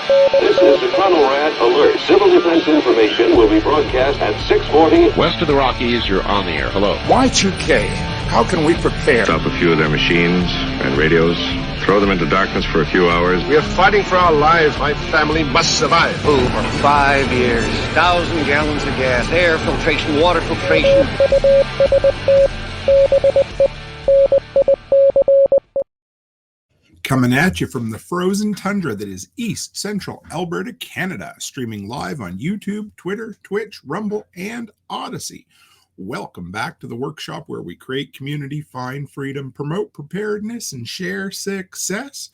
This is the Conrad Alert. Civil defense information will be broadcast at 6:40. West of the Rockies, you're on the air. Hello. Y2K, how can we prepare? Stop a few of their machines and radios. Throw them into darkness for a few hours. We are fighting for our lives. My family must survive. Over 5 years, 1,000 gallons of gas, air filtration, water filtration. Coming at you from the frozen tundra that is East Central Alberta, Canada, streaming live on YouTube, Twitter, Twitch, Rumble, and Odyssey. Welcome back to the workshop where we create community, find freedom, promote preparedness, and share success.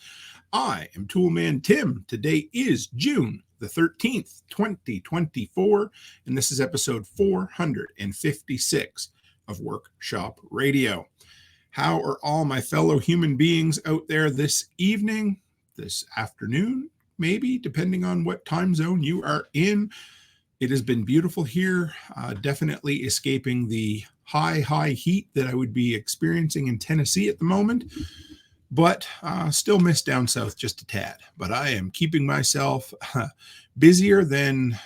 I am Toolman Tim. Today is June the 13th, 2024, and this is episode 456 of Workshop Radio. How are all my fellow human beings out there this evening, this afternoon, maybe, depending on what time zone you are in? It has been beautiful here, definitely escaping the high heat that I would be experiencing in Tennessee at the moment, but still miss down south just a tad. But I am keeping myself busier than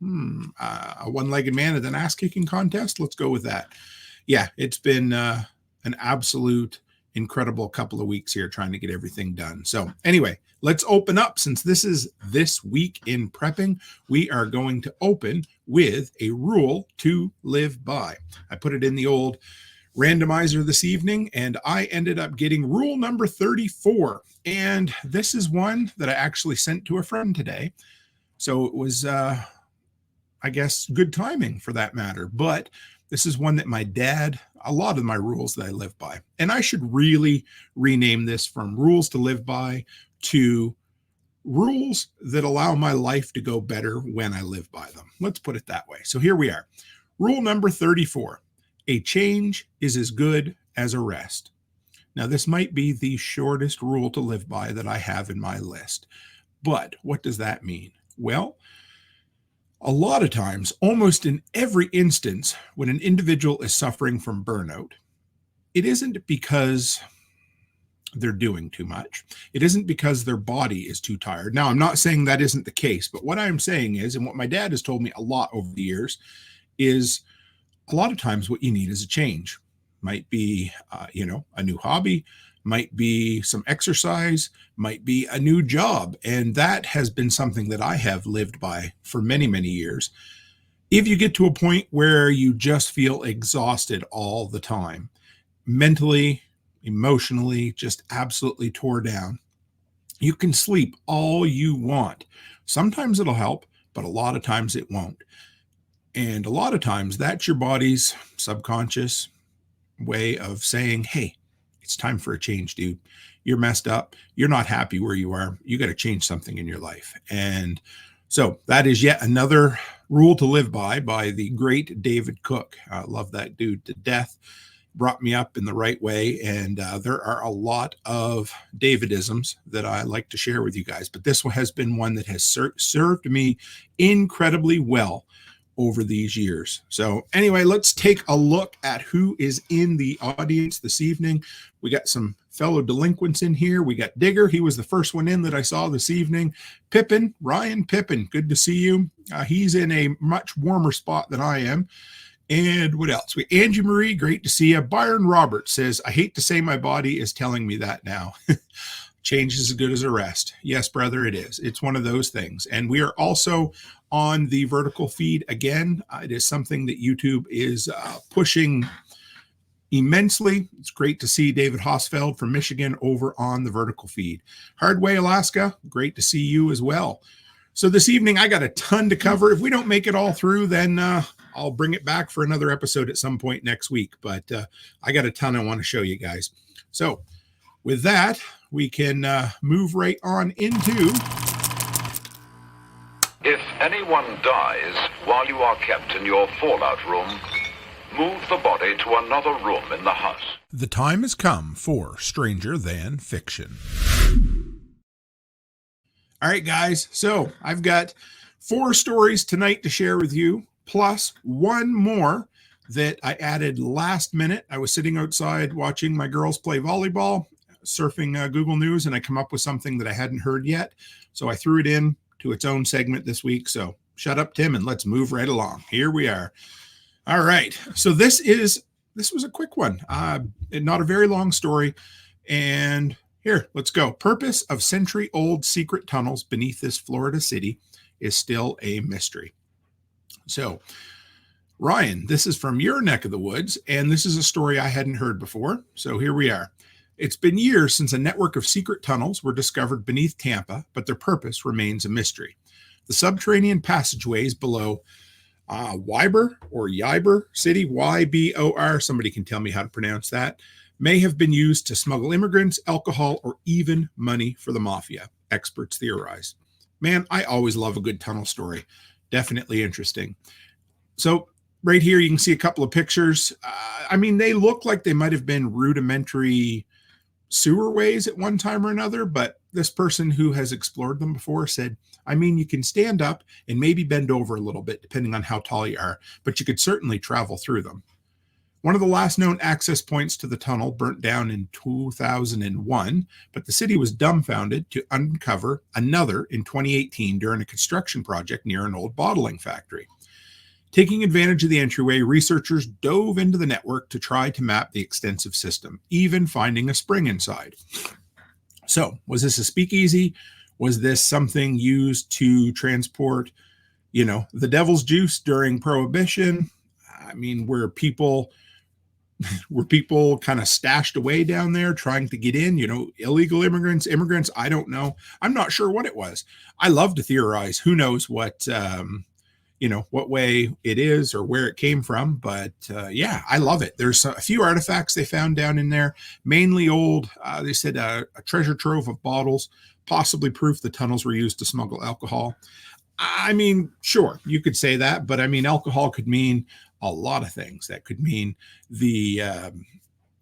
a one-legged man at an ass-kicking contest. Let's go with that. Yeah, it's been an absolute incredible couple of weeks here trying to get everything done. So anyway, let's open up. Since this is This Week in Prepping, we are going to open with a rule to live by. I put it in the old randomizer this evening, and I ended up getting rule number 34. And this is one that I actually sent to a friend today. So it was, I guess, good timing for that matter. But this is one that my dad, a lot of my rules that I live by, and I should really rename this from rules to live by to rules that allow my life to go better when I live by them. Let's put it that way. So here we are. Rule number 34, a change is as good as a rest. Now, this might be the shortest rule to live by that I have in my list, but what does that mean? Well, a lot of times, almost in every instance, when an individual is suffering from burnout, it isn't because they're doing too much. It isn't because their body is too tired. Now, I'm not saying that isn't the case, but what I'm saying is, and what my dad has told me a lot over the years, is a lot of times what you need is a change. Might be, a new hobby, might be some exercise, might be a new job. And that has been something that I have lived by for many, many years. If you get to a point where you just feel exhausted all the time, mentally, emotionally, just absolutely tore down, you can sleep all you want. Sometimes it'll help, but a lot of times it won't. And a lot of times that's your body's subconscious way of saying, hey, it's time for a change, dude. You're messed up. You're not happy where you are. You got to change something in your life. And so that is yet another rule to live by the great David Cook. I love that dude to death. Brought me up in the right way. And there are a lot of Davidisms that I like to share with you guys. But this one has been one that has served me incredibly well over these years. So anyway, let's take a look at who is in the audience this evening. We got some fellow delinquents in here. We got Digger. He was the first one in that I saw this evening. Pippin, Ryan Pippin, good to see you. He's in a much warmer spot than I am. And what else? Angie Marie, great to see you. Byron Roberts says, I hate to say my body is telling me that now. Change is as good as a rest. Yes, brother, it is. It's one of those things. And we are also on the vertical feed again. It is something that YouTube is pushing immensely. It's great to see David Hosfeld from Michigan over on the vertical feed. Hardway, Alaska, great to see you as well. So this evening, I got a ton to cover. If we don't make it all through, then I'll bring it back for another episode at some point next week. But I got a ton I want to show you guys. So with that, we can move right on into... If anyone dies while you are kept in your fallout room, move the body to another room in the house. The time has come for Stranger Than Fiction. All right, guys. So I've got 4 stories tonight to share with you, plus one more that I added last minute. I was sitting outside watching my girls play volleyball, surfing Google News, and I come up with something that I hadn't heard yet. So I threw it in, to its own segment this week. So shut up, Tim, and let's move right along. Here we are. All right. So this was a quick one. Not a very long story. And here, let's go. Purpose of century-old secret tunnels beneath this Florida city is still a mystery. So, Ryan, this is from your neck of the woods, and this is a story I hadn't heard before. So here we are. It's been years since a network of secret tunnels were discovered beneath Tampa, but their purpose remains a mystery. The subterranean passageways below Ybor City, Y-B-O-R, somebody can tell me how to pronounce that, may have been used to smuggle immigrants, alcohol, or even money for the mafia, experts theorize. Man, I always love a good tunnel story. Definitely interesting. So right here, you can see a couple of pictures. They look like they might have been rudimentary sewerways at one time or another, but this person who has explored them before said, you can stand up and maybe bend over a little bit, depending on how tall you are, but you could certainly travel through them. One of the last known access points to the tunnel burnt down in 2001, but the city was dumbfounded to uncover another in 2018 during a construction project near an old bottling factory. Taking advantage of the entryway, researchers dove into the network to try to map the extensive system, even finding a spring inside. So, was this a speakeasy? Was this something used to transport, the devil's juice during Prohibition? Were people kind of stashed away down there trying to get in, illegal immigrants, I don't know. I'm not sure what it was. I love to theorize. Who knows what way it is or where it came from. But I love it. There's a few artifacts they found down in there, mainly old, they said a treasure trove of bottles, possibly proof the tunnels were used to smuggle alcohol. Sure, you could say that, but alcohol could mean a lot of things. That could mean the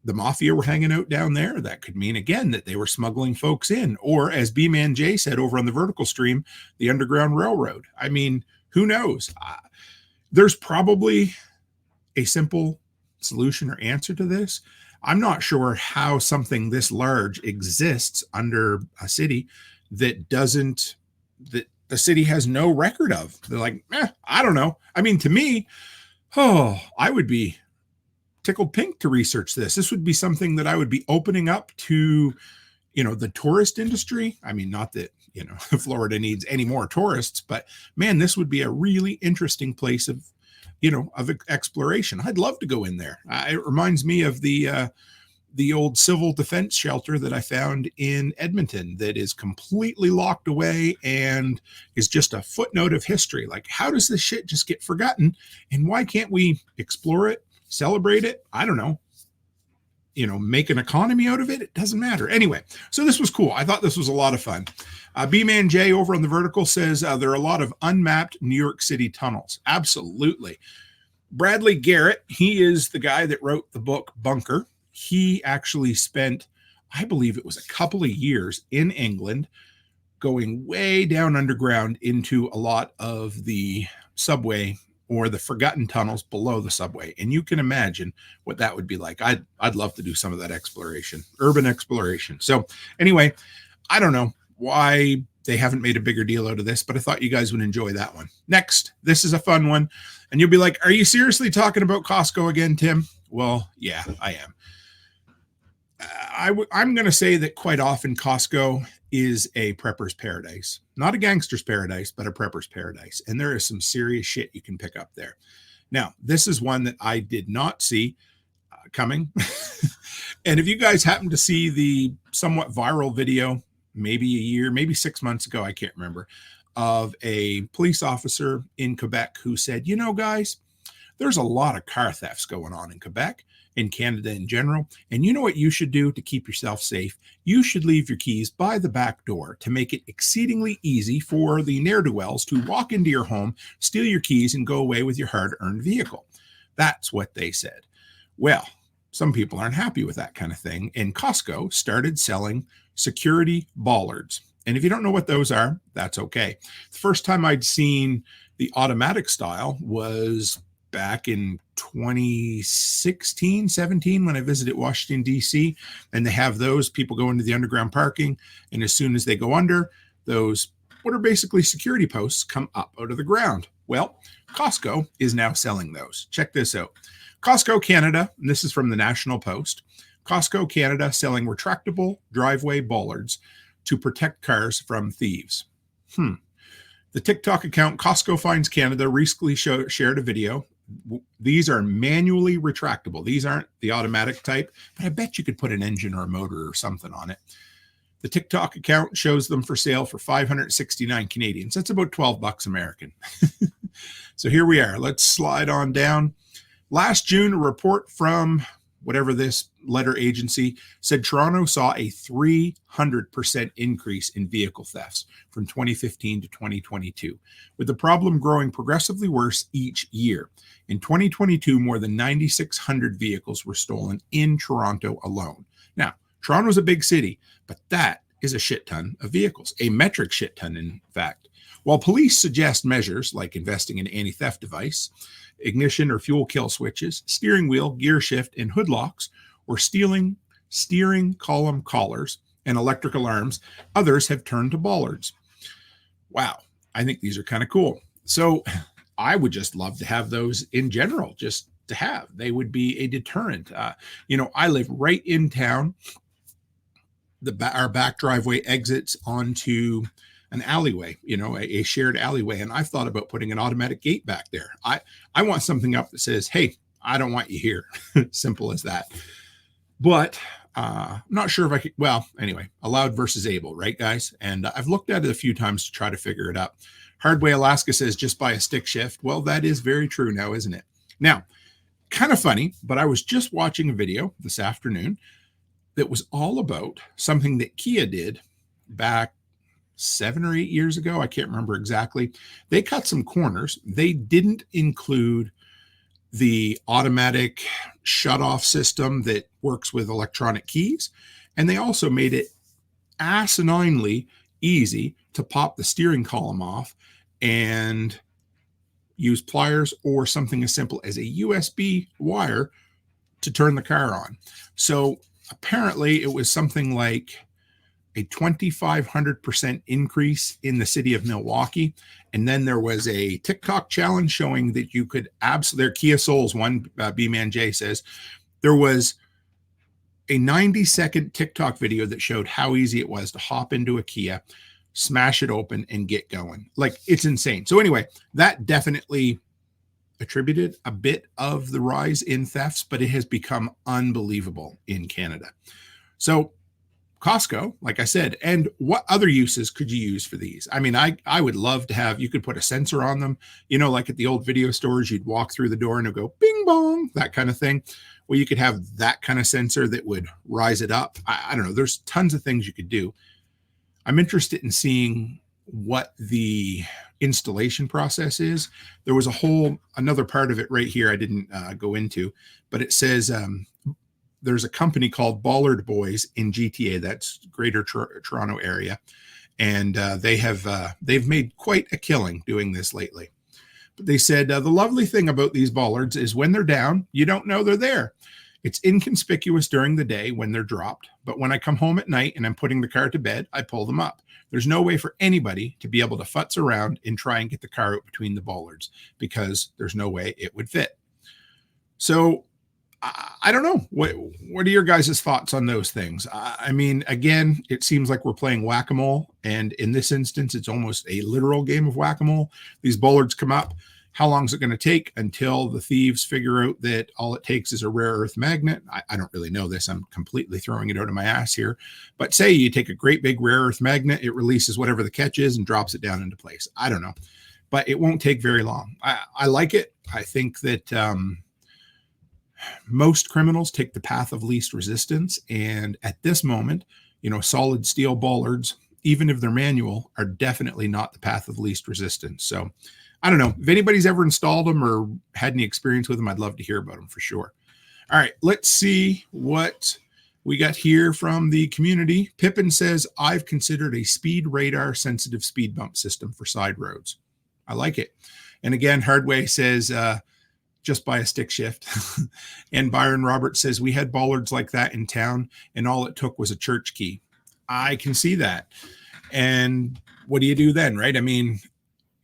mafia were hanging out down there. That could mean, again, that they were smuggling folks in. Or, as B-Man Jay said over on the vertical stream, the Underground Railroad. Who knows? There's probably a simple solution or answer to this. I'm not sure how something this large exists under a city that the city has no record of. They're like, I don't know. To me, I would be tickled pink to research this. This would be something that I would be opening up to, the tourist industry. Not that, Florida needs any more tourists, but man, this would be a really interesting place of exploration. I'd love to go in there. It reminds me of the old civil defense shelter that I found in Edmonton that is completely locked away and is just a footnote of history. Like, how does this shit just get forgotten? And why can't we explore it, celebrate it? I don't know. Make an economy out of it. It doesn't matter. Anyway, so this was cool. I thought this was a lot of fun. B-Man J over on the vertical says there are a lot of unmapped New York City tunnels. Absolutely. Bradley Garrett, he is the guy that wrote the book Bunker. He actually spent, I believe it was a couple of years in England, going way down underground into a lot of the subway or the forgotten tunnels below the subway. And you can imagine what that would be like. I'd love to do some of that exploration, urban exploration. So anyway, I don't know why they haven't made a bigger deal out of this, but I thought you guys would enjoy that one. Next, this is a fun one. And you'll be like, are you seriously talking about Costco again, Tim? Well, yeah, I am. I'm going to say that quite often Costco is a prepper's paradise, not a gangster's paradise, but a prepper's paradise. And there is some serious shit you can pick up there. Now, this is one that I did not see coming. And if you guys happen to see the somewhat viral video, maybe a year, maybe 6 months ago, I can't remember, of a police officer in Quebec who said, guys, there's a lot of car thefts going on in Quebec, in Canada in general. And you know what you should do to keep yourself safe? You should leave your keys by the back door to make it exceedingly easy for the ne'er-do-wells to walk into your home, steal your keys, and go away with your hard-earned vehicle. That's what they said. Well, some people aren't happy with that kind of thing, and Costco started selling security bollards. And if you don't know what those are, that's okay. The first time I'd seen the automatic style was back in 2016, 17, when I visited Washington, D.C., and they have those. People go into the underground parking, and as soon as they go under, those what are basically security posts come up out of the ground. Well, Costco is now selling those. Check this out. Costco Canada, and this is from the National Post, Costco Canada selling retractable driveway bollards to protect cars from thieves. The TikTok account Costco Finds Canada recently shared a video. These are manually retractable. These aren't the automatic type, but I bet you could put an engine or a motor or something on it. The TikTok account shows them for sale for 569 Canadians. That's about $12 American. So here we are. Let's slide on down. Last June, a report from whatever this letter agency said Toronto saw a 300% increase in vehicle thefts from 2015 to 2022, with the problem growing progressively worse each year. In 2022, more than 9,600 vehicles were stolen in Toronto alone. Now, Toronto's a big city, but that is a shit ton of vehicles, a metric shit ton, in fact. While police suggest measures like investing in an anti-theft device, ignition or fuel kill switches, steering wheel, gear shift, and hood locks, or steering column collars and electric alarms, others have turned to bollards. Wow, I think these are kind of cool. So I would just love to have those in general, just to have. They would be a deterrent. I live right in town. Our back driveway exits onto an alleyway, a shared alleyway. And I've thought about putting an automatic gate back there. I want something up that says, hey, I don't want you here. Simple as that. But I'm not sure if I could, well, anyway, allowed versus able, right, guys? And I've looked at it a few times to try to figure it out. Hardway Alaska says just buy a stick shift. Well, that is very true now, isn't it? Now, kind of funny, but I was just watching a video this afternoon that was all about something that Kia did back 7 or 8 years ago. I can't remember exactly. They cut some corners. They didn't include the automatic shut-off system that works with electronic keys. And they also made it asininely easy to pop the steering column off and use pliers or something as simple as a USB wire to turn the car on. So apparently it was something like a 2,500% increase in the city of Milwaukee. And then there was a TikTok challenge showing that you could their Kia Souls one, B-Man J says, there was a 90-second TikTok video that showed how easy it was to hop into a Kia, smash it open, and get going. Like, it's insane. So anyway, that definitely attributed a bit of the rise in thefts, but it has become unbelievable in Canada. So Costco, like I said, and what other uses could you use for these? I mean, I would love to have, you could put a sensor on them, like at the old video stores, you'd walk through the door and it'd go bing bong, that kind of thing. Well, you could have that kind of sensor that would rise it up. I don't know. There's tons of things you could do. I'm interested in seeing what the installation process is. There was another part of it right here I didn't go into, but it says, there's a company called Bollard Boys in GTA, that's Greater Toronto area, and they've made quite a killing doing this lately. But they said the lovely thing about these bollards is when they're down, you don't know they're there. It's inconspicuous during the day when they're dropped, but when I come home at night and I'm putting the car to bed, I pull them up. There's no way for anybody to be able to futz around and try and get the car out between the bollards because there's no way it would fit. So I don't know. What are your guys' thoughts on those things? I mean, again, it seems like we're playing whack-a-mole, and in this instance, it's almost a literal game of whack-a-mole. These bollards come up. How long is it going to take until the thieves figure out that all it takes is a rare earth magnet? I don't really know this. I'm completely throwing it out of my ass here. But say you take a great big rare earth magnet, it releases whatever the catch is and drops it down into place. I don't know. But it won't take very long. I like it. I think that most criminals take the path of least resistance. And at this moment, solid steel bollards, even if they're manual, are definitely not the path of least resistance. So I don't know if anybody's ever installed them or had any experience with them. I'd love to hear about them for sure. All right, let's see what we got here from the community. Pippin says, I've considered a speed radar sensitive speed bump system for side roads. I like it. And again, Hardway says, just buy a stick shift. And Byron Roberts says, we had bollards like that in town and all it took was a church key. I can see that. And what do you do then, right? I mean,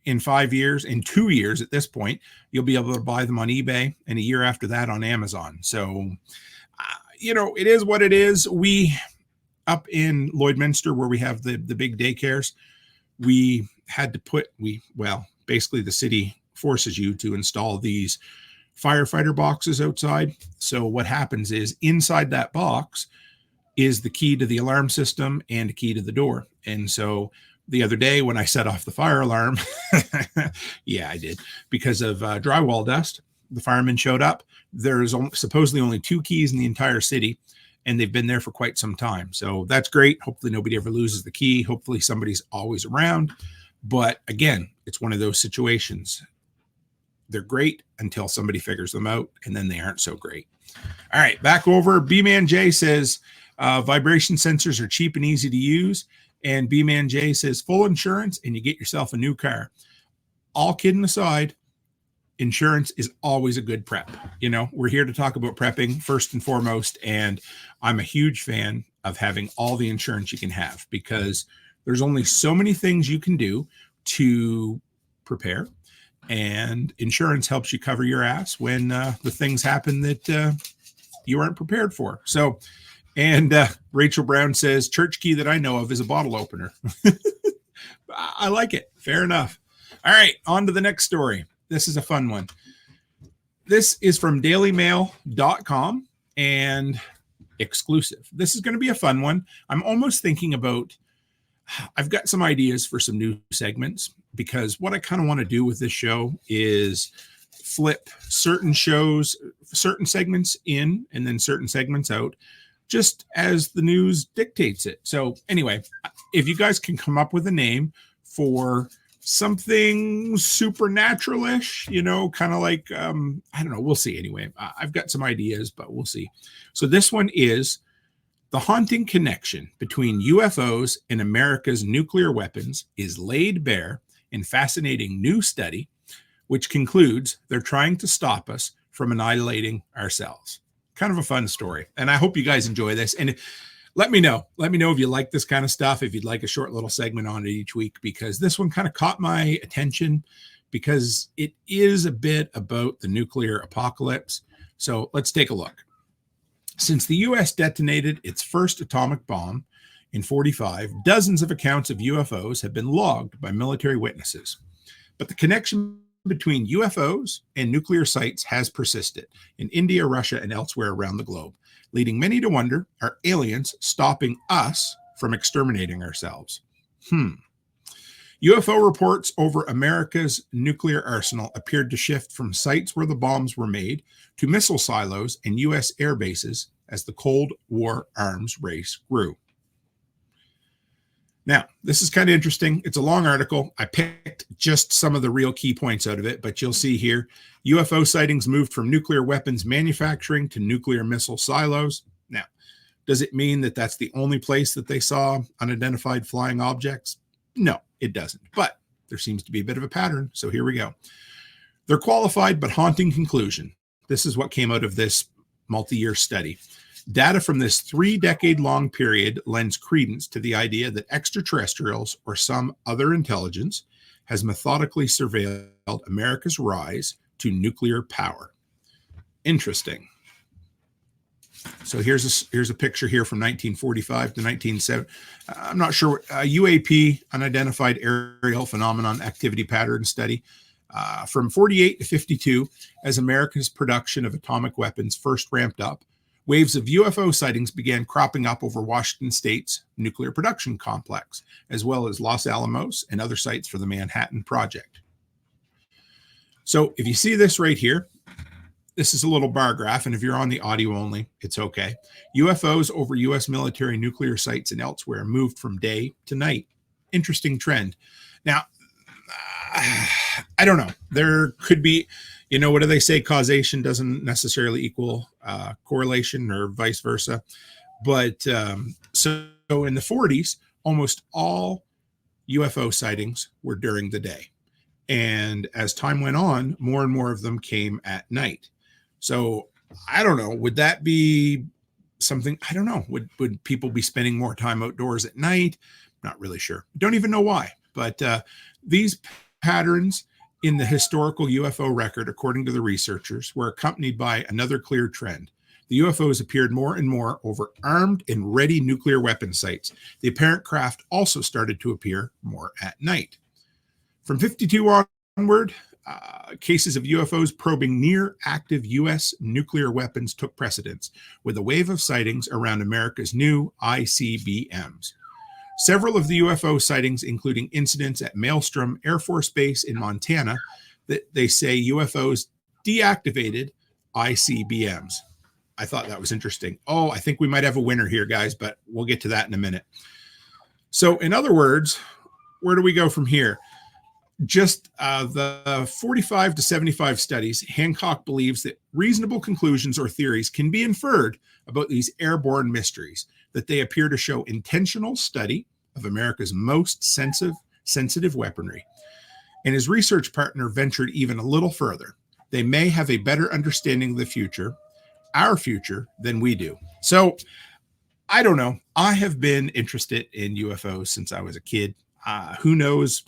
in 5 years, in 2 years at this point, you'll be able to buy them on eBay, and a year after that on Amazon. So, it is what it is. We, up in Lloydminster, where we have the big daycares, we had to basically the city forces you to install these firefighter boxes outside. So what happens is inside that box is the key to the alarm system and a key to the door. And so the other day when I set off the fire alarm, yeah, I did, because of drywall dust, the firemen showed up. There's supposedly only 2 keys in the entire city, and they've been there for quite some time. So that's great. Hopefully nobody ever loses the key. Hopefully somebody's always around. But again, it's one of those situations. They're great until somebody figures them out, and then they aren't so great. All right, back over. B-Man J says, vibration sensors are cheap and easy to use. And B-Man J says, full insurance and you get yourself a new car. All kidding aside, insurance is always a good prep. We're here to talk about prepping first and foremost. And I'm a huge fan of having all the insurance you can have, because there's only so many things you can do to prepare. And insurance helps you cover your ass when the things happen that you aren't prepared for. So, and Rachel Brown says, church key that I know of is a bottle opener. I like it. Fair enough. All right, on to the next story. This is a fun one. This is from dailymail.com and exclusive. This is going to be a fun one. I'm almost thinking about, I've got some ideas for some new segments, because what I kind of want to do with this show is flip certain shows, certain segments in, and then certain segments out, just as the news dictates it. So anyway, if you guys can come up with a name for something supernatural-ish, kind of like, I don't know, we'll see. Anyway, I've got some ideas, but we'll see. So this one is the haunting connection between UFOs and America's nuclear weapons is laid bare in fascinating new study, which concludes they're trying to stop us from annihilating ourselves. Kind of a fun story. And I hope you guys enjoy this. And let me know if you like this kind of stuff, if you'd like a short little segment on it each week, because this one kind of caught my attention, because it is a bit about the nuclear apocalypse. So let's take a look. Since the U.S. detonated its first atomic bomb in 1945, dozens of accounts of UFOs have been logged by military witnesses. But the connection between UFOs and nuclear sites has persisted in India, Russia, and elsewhere around the globe, leading many to wonder, are aliens stopping us from exterminating ourselves? UFO reports over America's nuclear arsenal appeared to shift from sites where the bombs were made to missile silos and U.S. air bases as the Cold War arms race grew. Now, this is kind of interesting. It's a long article. I picked just some of the real key points out of it, but you'll see here, UFO sightings moved from nuclear weapons manufacturing to nuclear missile silos. Now, does it mean that that's the only place that they saw unidentified flying objects? No, it doesn't. But there seems to be a bit of a pattern. So here we go. Their qualified but haunting conclusion. This is what came out of this multi-year study. Data from this 3-decade-long period lends credence to the idea that extraterrestrials or some other intelligence has methodically surveilled America's rise to nuclear power. Interesting. So here's a picture here from 1945 to 1970. I'm not sure. UAP, Unidentified Aerial Phenomenon Activity Pattern Study. From 48 to 52, as America's production of atomic weapons first ramped up, waves of UFO sightings began cropping up over Washington State's nuclear production complex, as well as Los Alamos and other sites for the Manhattan Project. So if you see this right here, this is a little bar graph, and if you're on the audio only, it's okay. UFOs over U.S. military nuclear sites and elsewhere moved from day to night. Interesting trend. Now, I don't know. There could be, what do they say? Causation doesn't necessarily equal correlation, or vice versa. But so in the 40s, almost all UFO sightings were during the day. And as time went on, more and more of them came at night. So I don't know. Would that be something? I don't know. Would people be spending more time outdoors at night? Not really sure. Don't even know why. But these patterns in the historical UFO record, according to the researchers, were accompanied by another clear trend. The UFOs appeared more and more over armed and ready nuclear weapon sites. The apparent craft also started to appear more at night. From 52 onward, cases of UFOs probing near active U.S. nuclear weapons took precedence, with a wave of sightings around America's new ICBMs. Several of the UFO sightings, including incidents at Maelstrom Air Force Base in Montana, that they say UFOs deactivated ICBMs. I thought that was interesting. Oh, I think we might have a winner here, guys, but we'll get to that in a minute. So, in other words, where do we go from here? Just the 45 to 75 studies, Hancock believes that reasonable conclusions or theories can be inferred about these airborne mysteries, that they appear to show intentional study of America's most sensitive weaponry. And his research partner ventured even a little further. They may have a better understanding of the future, our future, than we do. So, I don't know. I have been interested in UFOs since I was a kid. Who knows?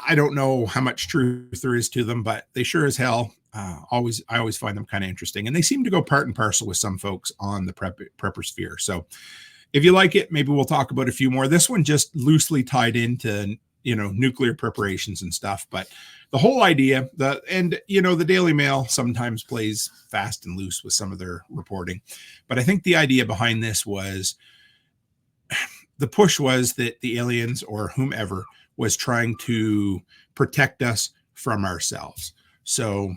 I don't know how much truth there is to them, but they sure as hell I always find them kind of interesting. And they seem to go part and parcel with some folks on the prepper sphere. So if you like it, maybe we'll talk about a few more. This one just loosely tied into, nuclear preparations and stuff. But the whole idea, the Daily Mail sometimes plays fast and loose with some of their reporting. But I think the idea behind this was, the push was that the aliens or whomever was trying to protect us from ourselves. So,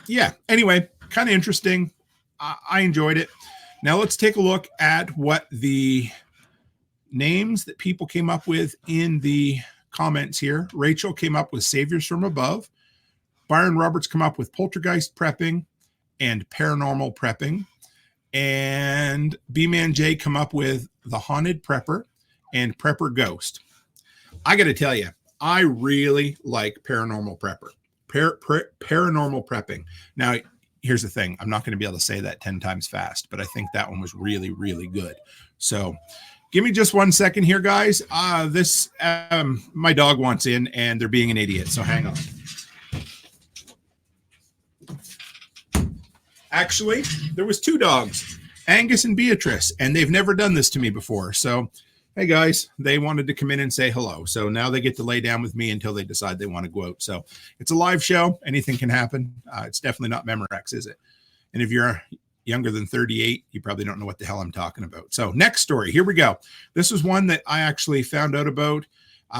yeah, anyway, kind of interesting. I enjoyed it. Now let's take a look at what the names that people came up with in the comments here. Rachel came up with Saviors from Above. Byron Roberts come up with Poltergeist Prepping and Paranormal Prepping. And B-Man J come up with The Haunted Prepper and Prepper Ghost. I got to tell you, I really like Paranormal Prepper. Paranormal Prepping. Now, here's the thing. I'm not going to be able to say that 10 times fast, but I think that one was really, really good. So give me just 1 second here, guys. My dog wants in and they're being an idiot. So hang on. Actually, there was 2 dogs, Angus and Beatrice, and they've never done this to me before. So, hey guys, they wanted to come in and say hello. So now they get to lay down with me until they decide they want to go out. So it's a live show. Anything can happen. It's definitely not Memorex, is it? And if you're younger than 38, you probably don't know what the hell I'm talking about. So next story, here we go. This is one that I actually found out about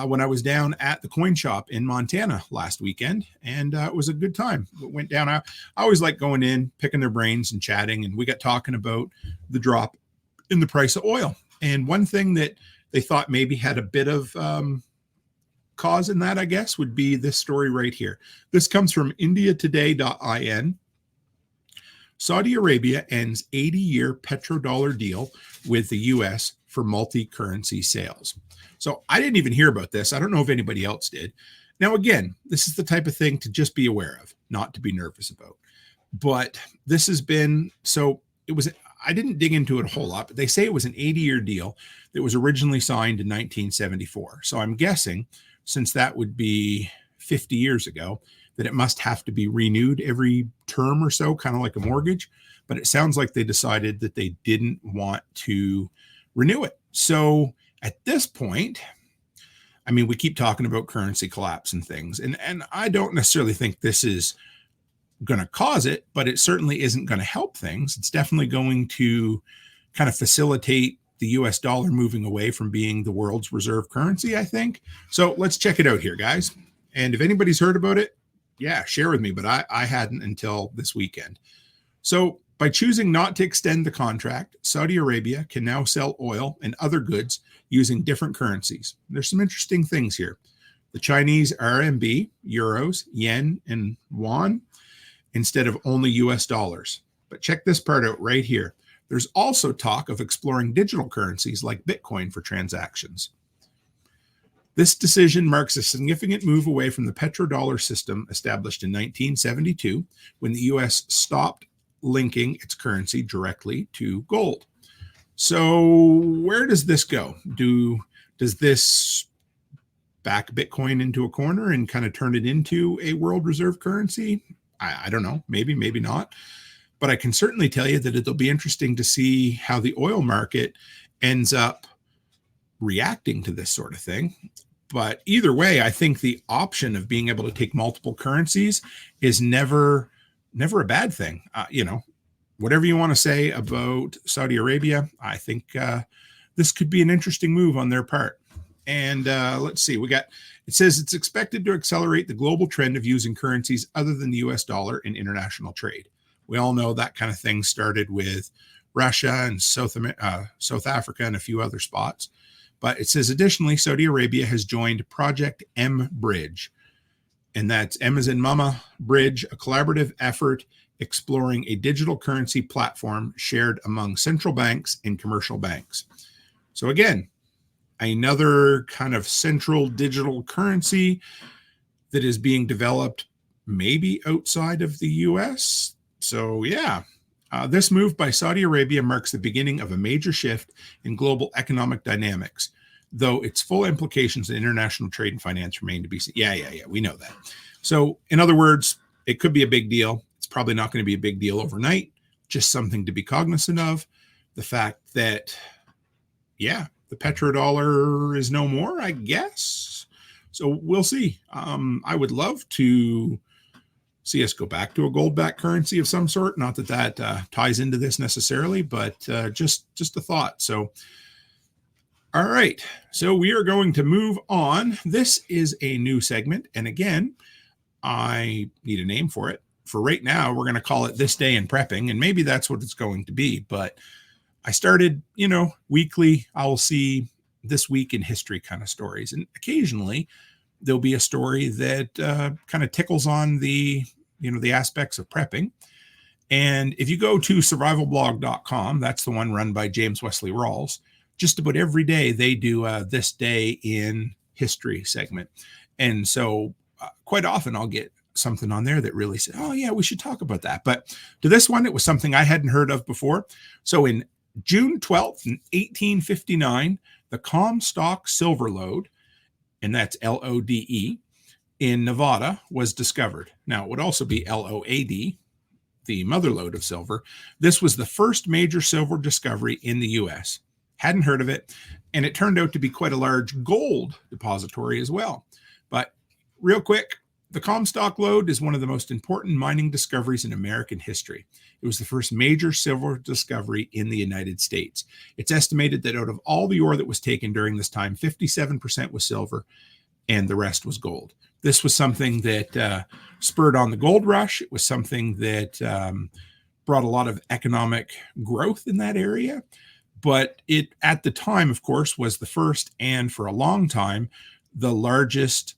when I was down at the coin shop in Montana last weekend, and it was a good time. It went down. I always like going in, picking their brains and chatting, and we got talking about the drop in the price of oil. And one thing that they thought maybe had a bit of cause in that, I guess, would be this story right here. This comes from indiatoday.in. Saudi Arabia ends 80-year petrodollar deal with the U.S. for multi-currency sales. So I didn't even hear about this. I don't know if anybody else did. Now, again, this is the type of thing to just be aware of, not to be nervous about. But this has been, I didn't dig into it a whole lot, but they say it was an 80-year deal that was originally signed in 1974. So I'm guessing, since that would be 50 years ago, that it must have to be renewed every term or so, kind of like a mortgage. But it sounds like they decided that they didn't want to renew it. So at this point, I mean, we keep talking about currency collapse and things, and I don't necessarily think this is going to cause it, but it certainly isn't going to help things. It's definitely going to kind of facilitate the US dollar moving away from being the world's reserve currency, I think. So let's check it out here, guys. And if anybody's heard about it, yeah, share with me, but I hadn't until this weekend. So by choosing not to extend the contract, Saudi Arabia can now sell oil and other goods using different currencies. There's some interesting things here. The Chinese RMB, euros, yen, and yuan, instead of only US dollars. But check this part out right here. There's also talk of exploring digital currencies like Bitcoin for transactions. This decision marks a significant move away from the petrodollar system established in 1972, when the US stopped linking its currency directly to gold. So where does this go? Do Does this back Bitcoin into a corner and kind of turn it into a world reserve currency? I don't know. Maybe, maybe not. But I can certainly tell you that it'll be interesting to see how the oil market ends up reacting to this sort of thing. But either way, I think the option of being able to take multiple currencies is never a bad thing. Whatever you want to say about Saudi Arabia, I think this could be an interesting move on their part. And let's see, it says it's expected to accelerate the global trend of using currencies other than the US dollar in international trade. We all know that kind of thing started with Russia and South Africa and a few other spots. But it says, additionally, Saudi Arabia has joined Project M Bridge. And that's M as in Mama Bridge, a collaborative effort exploring a digital currency platform shared among central banks and commercial banks. So again, another kind of central digital currency that is being developed maybe outside of the US. So yeah, this move by Saudi Arabia marks the beginning of a major shift in global economic dynamics, though its full implications in international trade and finance remain to be seen. Yeah, we know that. So in other words, it could be a big deal. It's probably not going to be a big deal overnight, just something to be cognizant of. The fact that, the petrodollar is no more, I guess. So we'll see. I would love to see us go back to a gold-backed currency of some sort. Not that ties into this necessarily, but just a thought. So, all right. So we are going to move on. This is a new segment. And again, I need a name for it. For right now, we're going to call it This Day in Prepping. And maybe that's what it's going to be. But I started, weekly, I'll see this week in history kind of stories. And occasionally there'll be a story that kind of tickles on the aspects of prepping. And if you go to survivalblog.com, that's the one run by James Wesley Rawls, just about every day they do a This Day in History segment. And so quite often I'll get something on there that really said, oh yeah, we should talk about that. But to this one, it was something I hadn't heard of before. So in June 12th, 1859, the Comstock Silver Lode, and that's LODE, in Nevada was discovered. Now, it would also be LOAD, the mother lode of silver. This was the first major silver discovery in the U.S. Hadn't heard of it, and it turned out to be quite a large gold depository as well. But real quick, the Comstock Lode is one of the most important mining discoveries in American history. It was the first major silver discovery in the United States. It's estimated that out of all the ore that was taken during this time, 57% was silver and the rest was gold. This was something that spurred on the gold rush. It was something that brought a lot of economic growth in that area. But it, at the time, of course, was the first and for a long time, the largest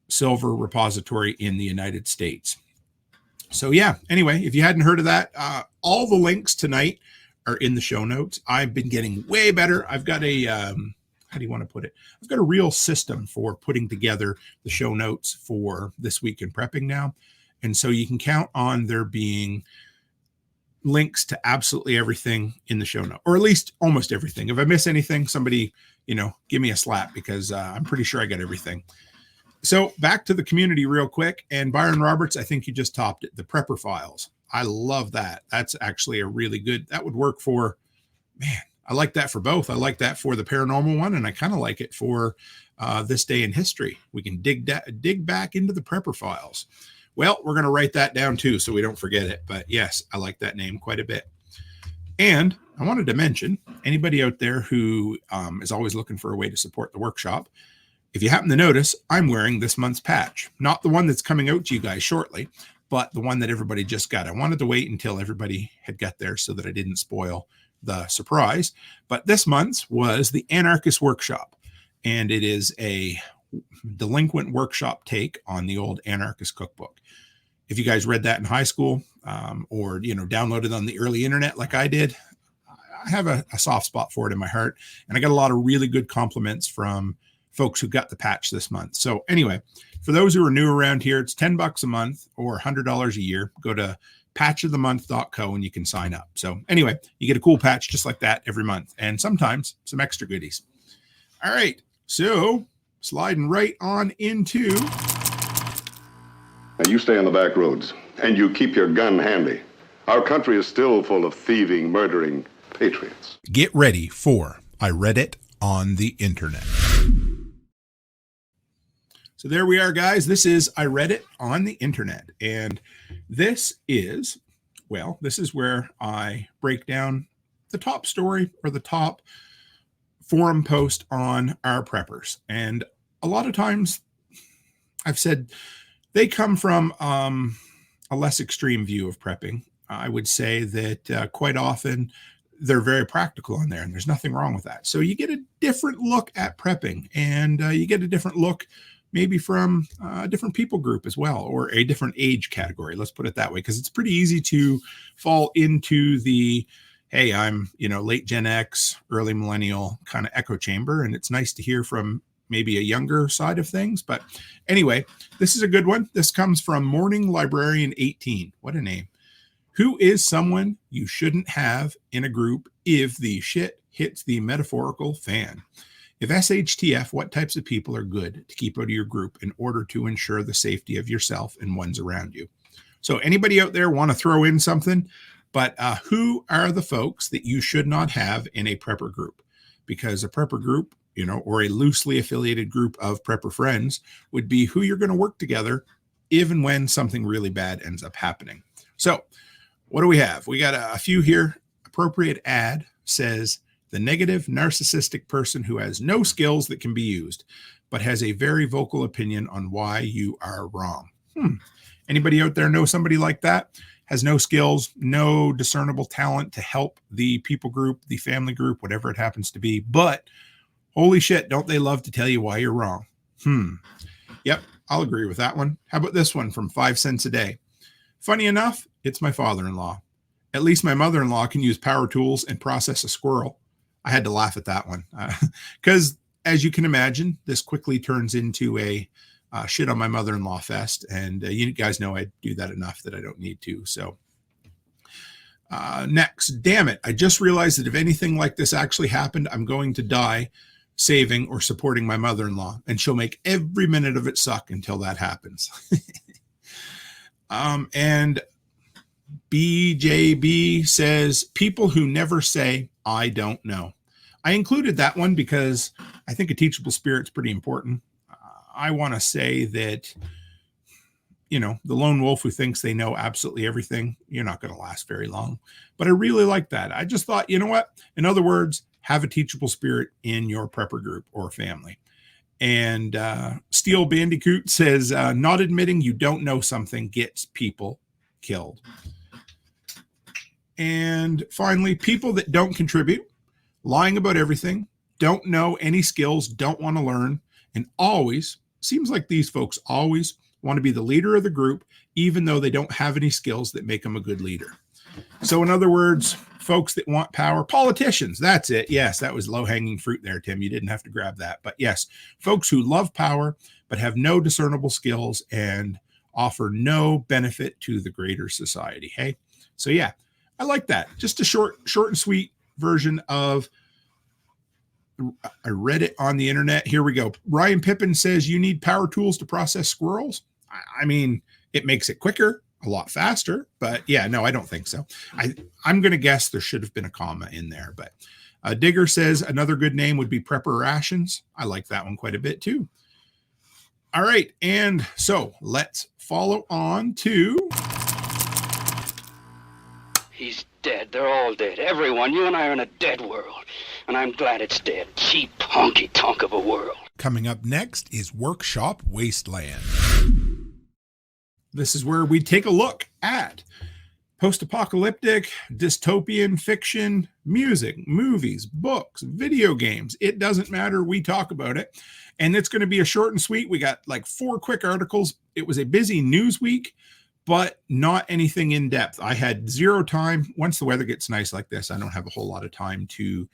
silver repository in the United States. So yeah, anyway, if you hadn't heard of that, all the links tonight are in the show notes. I've been getting way better. I've got a, how do you want to put it? I've got a real system for putting together the show notes for This Week in Prepping now. And so you can count on there being links to absolutely everything in the show note, or at least almost everything. If I miss anything, somebody, give me a slap, because I'm pretty sure I got everything. So back to the community real quick. And Byron Roberts, I think you just topped it. The Prepper Files. I love that. That's actually a really good, that would work for, man, I like that for both. I like that for the paranormal one. And I kind of like it for This Day in History. We can dig back into the Prepper Files. Well, we're going to write that down too, so we don't forget it. But yes, I like that name quite a bit. And I wanted to mention anybody out there who is always looking for a way to support the workshop. If you happen to notice, I'm wearing this month's patch, not the one that's coming out to you guys shortly, but the one that everybody just got. I wanted to wait until everybody had got there so that I didn't spoil the surprise. But this month's was the Anarchist Workshop, and it is a delinquent workshop take on the old Anarchist cookbook. If you guys read that in high school or, downloaded on the early internet like I did, I have a soft spot for it in my heart. And I got a lot of really good compliments from folks who got the patch this month. So anyway, for those who are new around here, it's $10 a month or $100 a year. Go to patchofthemonth.co and you can sign up. So anyway, you get a cool patch just like that every month, and sometimes some extra goodies. All right, so sliding right on into... Now you stay on the back roads, and you keep your gun handy. Our country is still full of thieving, murdering patriots. Get ready for I Read It on the Internet. So there we are, guys. This is I Read It on the Internet. And this is where I break down the top story or the top forum post on our preppers. And a lot of times I've said they come from a less extreme view of prepping. I would say that quite often they're very practical on there, and there's nothing wrong with that. So you get a different look at prepping, and you get a different look maybe from a different people group as well, or a different age category. Let's put it that way, because it's pretty easy to fall into the, hey, I'm, late Gen X, early millennial kind of echo chamber. And it's nice to hear from maybe a younger side of things. But anyway, this is a good one. This comes from Morning Librarian 18. What a name. Who is someone you shouldn't have in a group if the shit hits the metaphorical fan? If SHTF, what types of people are good to keep out of your group in order to ensure the safety of yourself and ones around you? So anybody out there want to throw in something? But who are the folks that you should not have in a prepper group? Because a prepper group, or a loosely affiliated group of prepper friends would be who you're going to work together even when something really bad ends up happening. So what do we have? We got a few here. Appropriate ad says, the negative narcissistic person who has no skills that can be used, but has a very vocal opinion on why you are wrong. Anybody out there know somebody like that? Has no skills, no discernible talent to help the people group, the family group, whatever it happens to be. But holy shit, don't they love to tell you why you're wrong? Yep, I'll agree with that one. How about this one from 5 cents a day? Funny enough, it's my father-in-law. At least my mother-in-law can use power tools and process a squirrel. I had to laugh at that one because, as you can imagine, this quickly turns into a shit on my mother-in-law fest. And you guys know I do that enough that I don't need to. So next, damn it. I just realized that if anything like this actually happened, I'm going to die saving or supporting my mother-in-law, and she'll make every minute of it suck until that happens. And BJB says, people who never say, I don't know. I included that one because I think a teachable spirit's pretty important. I want to say that, the lone wolf who thinks they know absolutely everything, you're not going to last very long. But I really like that. I just thought, you know what? In other words, have a teachable spirit in your prepper group or family. And Steel Bandicoot says, not admitting you don't know something gets people killed. And finally, people that don't contribute, lying about everything, don't know any skills, don't want to learn, and always, seems like these folks always want to be the leader of the group, even though they don't have any skills that make them a good leader. So in other words, folks that want power, politicians, that's it. Yes, that was low-hanging fruit there, Tim. You didn't have to grab that. But yes, folks who love power, but have no discernible skills and offer no benefit to the greater society. Hey, so yeah, I like that. Just a short and sweet version of I read it on the internet. Here we go. Ryan Pippin says you need power tools to process squirrels. I mean, it makes it quicker, a lot faster, but yeah, no, I don't think so. I'm going to guess there should have been a comma in there, but Digger says another good name would be Prepper Rations. I like that one quite a bit too. All right. And so let's follow on to. He's dead. They're all dead. Everyone. You and I are in a dead world. And I'm glad it's dead. Cheap, honky-tonk of a world. Coming up next is Workshop Wasteland. This is where we take a look at post-apocalyptic, dystopian fiction, music, movies, books, video games. It doesn't matter. We talk about it. And it's going to be a short and sweet. We got like 4 quick articles. It was a busy news week, but not anything in depth. I had 0 time. Once the weather gets nice like this, I don't have a whole lot of time to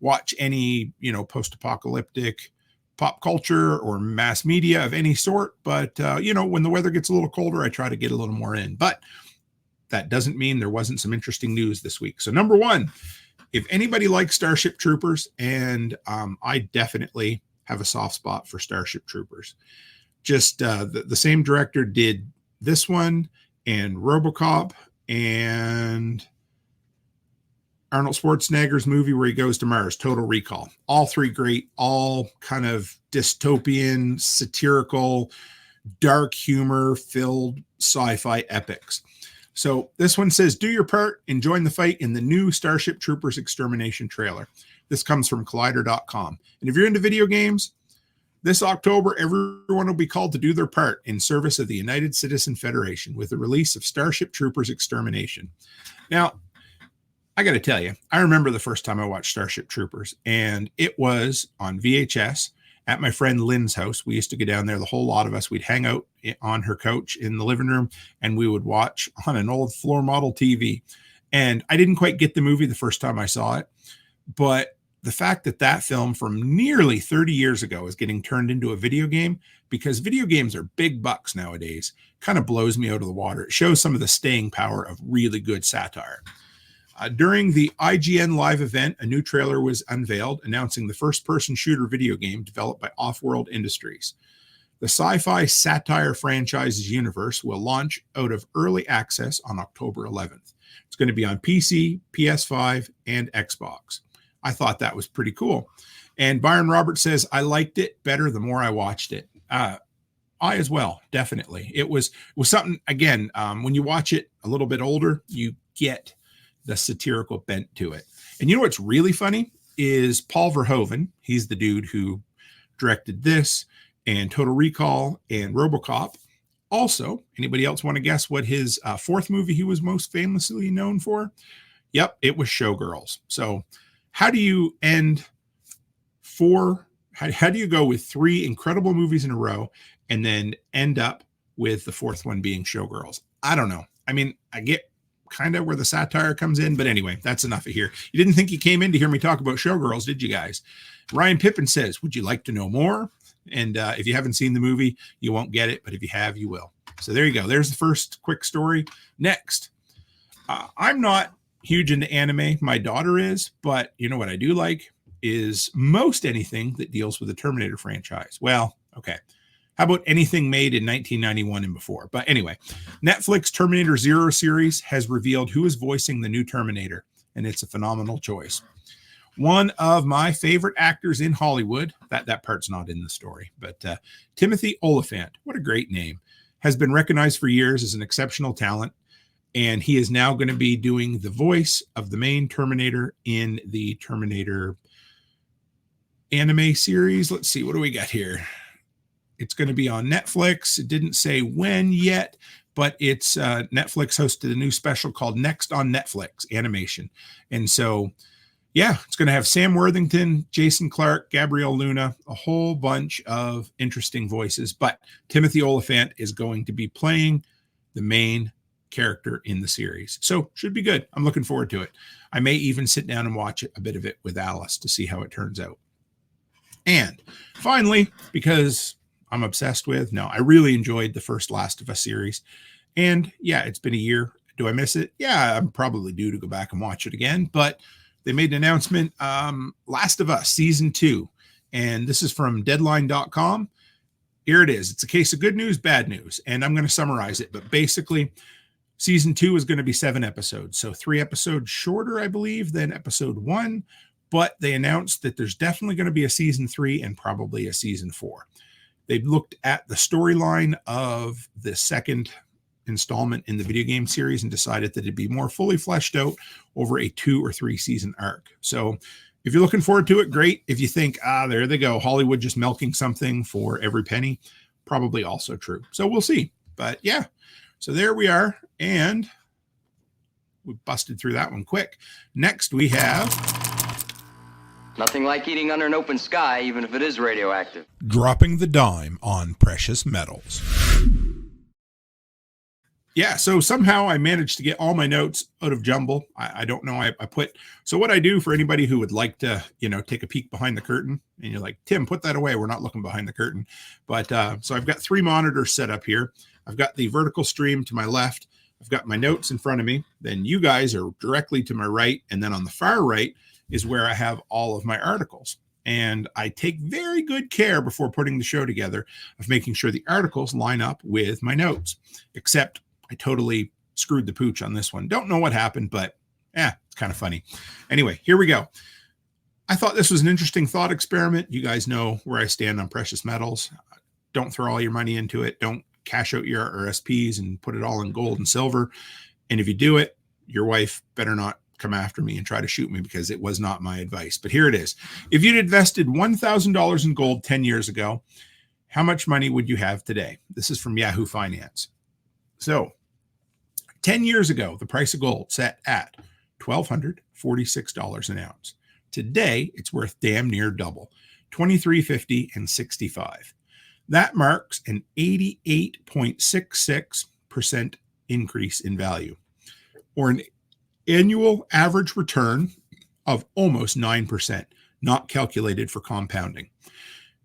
watch any, post-apocalyptic pop culture or mass media of any sort. But, when the weather gets a little colder, I try to get a little more in. But that doesn't mean there wasn't some interesting news this week. So number 1, if anybody likes Starship Troopers, and I definitely have a soft spot for Starship Troopers. Just the same director did this one and RoboCop and Arnold Schwarzenegger's movie where he goes to Mars, Total Recall. All three great, all kind of dystopian, satirical, dark humor filled sci-fi epics. So this one says, do your part and join the fight in the new Starship Troopers Extermination trailer. This comes from Collider.com. And if you're into video games, this October, everyone will be called to do their part in service of the United Citizen Federation with the release of Starship Troopers Extermination. Now, I got to tell you, I remember the first time I watched Starship Troopers, and it was on VHS at my friend Lynn's house. We used to go down there, the whole lot of us. We'd hang out on her couch in the living room, and we would watch on an old floor model TV. And I didn't quite get the movie the first time I saw it, but the fact that that film from nearly 30 years ago is getting turned into a video game, because video games are big bucks nowadays, kind of blows me out of the water. It shows some of the staying power of really good satire. During the IGN Live event, a new trailer was unveiled announcing the first-person shooter video game developed by Offworld Industries. The sci-fi satire franchise's universe will launch out of early access on October 11th. It's going to be on PC, PS5, and Xbox. I thought that was pretty cool. And Byron Roberts says, I liked it better the more I watched it. I as well, definitely. It was something, again, when you watch it a little bit older, you get the satirical bent to it. And you know what's really funny is Paul Verhoeven. He's the dude who directed this and Total Recall and RoboCop. Also, anybody else want to guess what his fourth movie he was most famously known for? Yep, it was Showgirls. So how do you end how do you go with three incredible movies in a row and then end up with the fourth one being Showgirls? I don't know. I mean, I get kind of where the satire comes in, but anyway, that's enough of here. You didn't think you came in to hear me talk about Showgirls, did you guys? Ryan Pippin says, would you like to know more? And if you haven't seen the movie, you won't get it, but if you have, you will. So there you go. There's the first quick story. Next, I'm not huge into anime. My daughter is, but you know what I do like is most anything that deals with the Terminator franchise. Well, okay. How about anything made in 1991 and before? But anyway, Netflix Terminator Zero series has revealed who is voicing the new Terminator, and it's a phenomenal choice. One of my favorite actors in Hollywood, that part's not in the story, but Timothy Olyphant, what a great name, has been recognized for years as an exceptional talent, and he is now going to be doing the voice of the main Terminator in the Terminator anime series. Let's see, what do we got here? It's going to be on Netflix. It didn't say when yet, but it's Netflix hosted a new special called Next on Netflix Animation. And so, yeah, it's going to have Sam Worthington, Jason Clarke, Gabrielle Luna, a whole bunch of interesting voices. But Timothy Olyphant is going to be playing the main character in the series. So should be good. I'm looking forward to it. I may even sit down and watch a bit of it with Alice to see how it turns out. And finally, because I'm obsessed with. No, I really enjoyed the first Last of Us series. And yeah, it's been a year. Do I miss it? Yeah, I'm probably due to go back and watch it again. But they made an announcement, Last of Us Season 2. And this is from Deadline.com. Here it is. It's a case of good news, bad news. And I'm going to summarize it. But basically, Season 2 is going to be 7 episodes. So 3 episodes shorter, I believe, than Episode 1. But they announced that there's definitely going to be a Season 3 and probably a Season 4. They looked at the storyline of the second installment in the video game series and decided that it'd be more fully fleshed out over a 2 or 3 season arc. So if you're looking forward to it, great. If you think, there they go, Hollywood just milking something for every penny, probably also true. So we'll see. But yeah, so there we are. And we busted through that one quick. Next we have... Nothing like eating under an open sky, even if it is radioactive. Dropping the dime on precious metals. Yeah, so somehow I managed to get all my notes out of jumble. I don't know. I put, so what I do for anybody who would like to, take a peek behind the curtain, and you're like, Tim, put that away. We're not looking behind the curtain. But so I've got 3 monitors set up here. I've got the vertical stream to my left. I've got my notes in front of me. Then you guys are directly to my right. And then on the far right is where I have all of my articles. And I take very good care before putting the show together of making sure the articles line up with my notes, except I totally screwed the pooch on this one. Don't know what happened, but it's kind of funny. Anyway, here we go. I thought this was an interesting thought experiment. You guys know where I stand on precious metals. Don't throw all your money into it. Don't cash out your RSPs and put it all in gold and silver. And if you do it, your wife better not come after me and try to shoot me, because it was not my advice. But here it is. If you'd invested $1,000 in gold 10 years ago, how much money would you have today? This is from Yahoo Finance. So 10 years ago, the price of gold set at $1,246 an ounce. Today, it's worth damn near double, $2,350 and $65. That marks an 88.66% increase in value, or an annual average return of almost 9%, not calculated for compounding.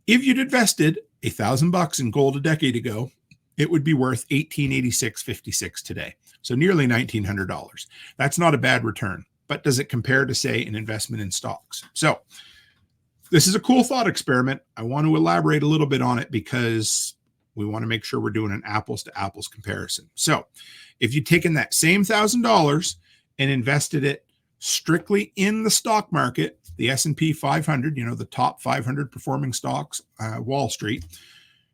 If you'd invested $1,000 in gold a decade ago, it would be worth $1,886.56 today. So nearly $1,900. That's not a bad return, but does it compare to, say, an investment in stocks? So this is a cool thought experiment. I want to elaborate a little bit on it because we want to make sure we're doing an apples to apples comparison. So if you'd taken that same $1,000 and invested it strictly in the stock market, the S&P 500, the top 500 performing stocks, Wall Street,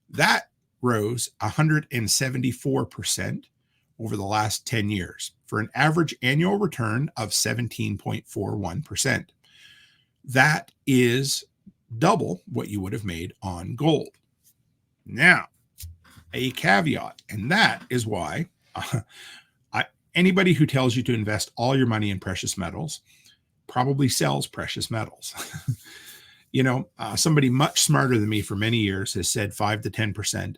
that rose 174% over the last 10 years for an average annual return of 17.41%. That is double what you would have made on gold. Now, a caveat, and that is why anybody who tells you to invest all your money in precious metals probably sells precious metals. Somebody much smarter than me for many years has said 5 to 10%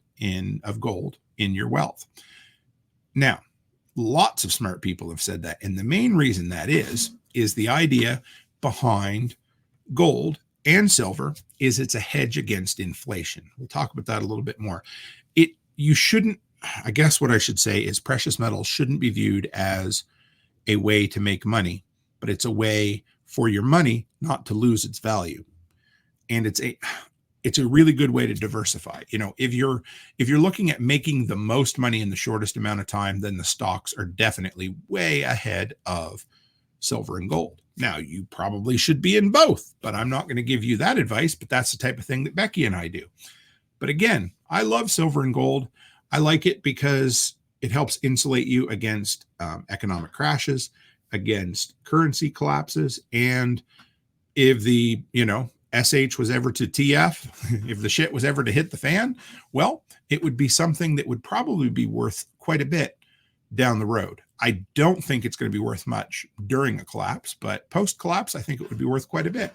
of gold in your wealth. Now, lots of smart people have said that. And the main reason that is the idea behind gold and silver is it's a hedge against inflation. We'll talk about that a little bit more. I guess what I should say is precious metals shouldn't be viewed as a way to make money, but it's a way for your money not to lose its value. And it's a really good way to diversify. If you're looking at making the most money in the shortest amount of time, then the stocks are definitely way ahead of silver and gold. Now, you probably should be in both, but I'm not going to give you that advice, but that's the type of thing that Becky and I do. But again, I love silver and gold. I like it because it helps insulate you against economic crashes, against currency collapses. And if the, SH was ever to TF, if the shit was ever to hit the fan, well, it would be something that would probably be worth quite a bit down the road. I don't think it's going to be worth much during a collapse, but post-collapse, I think it would be worth quite a bit.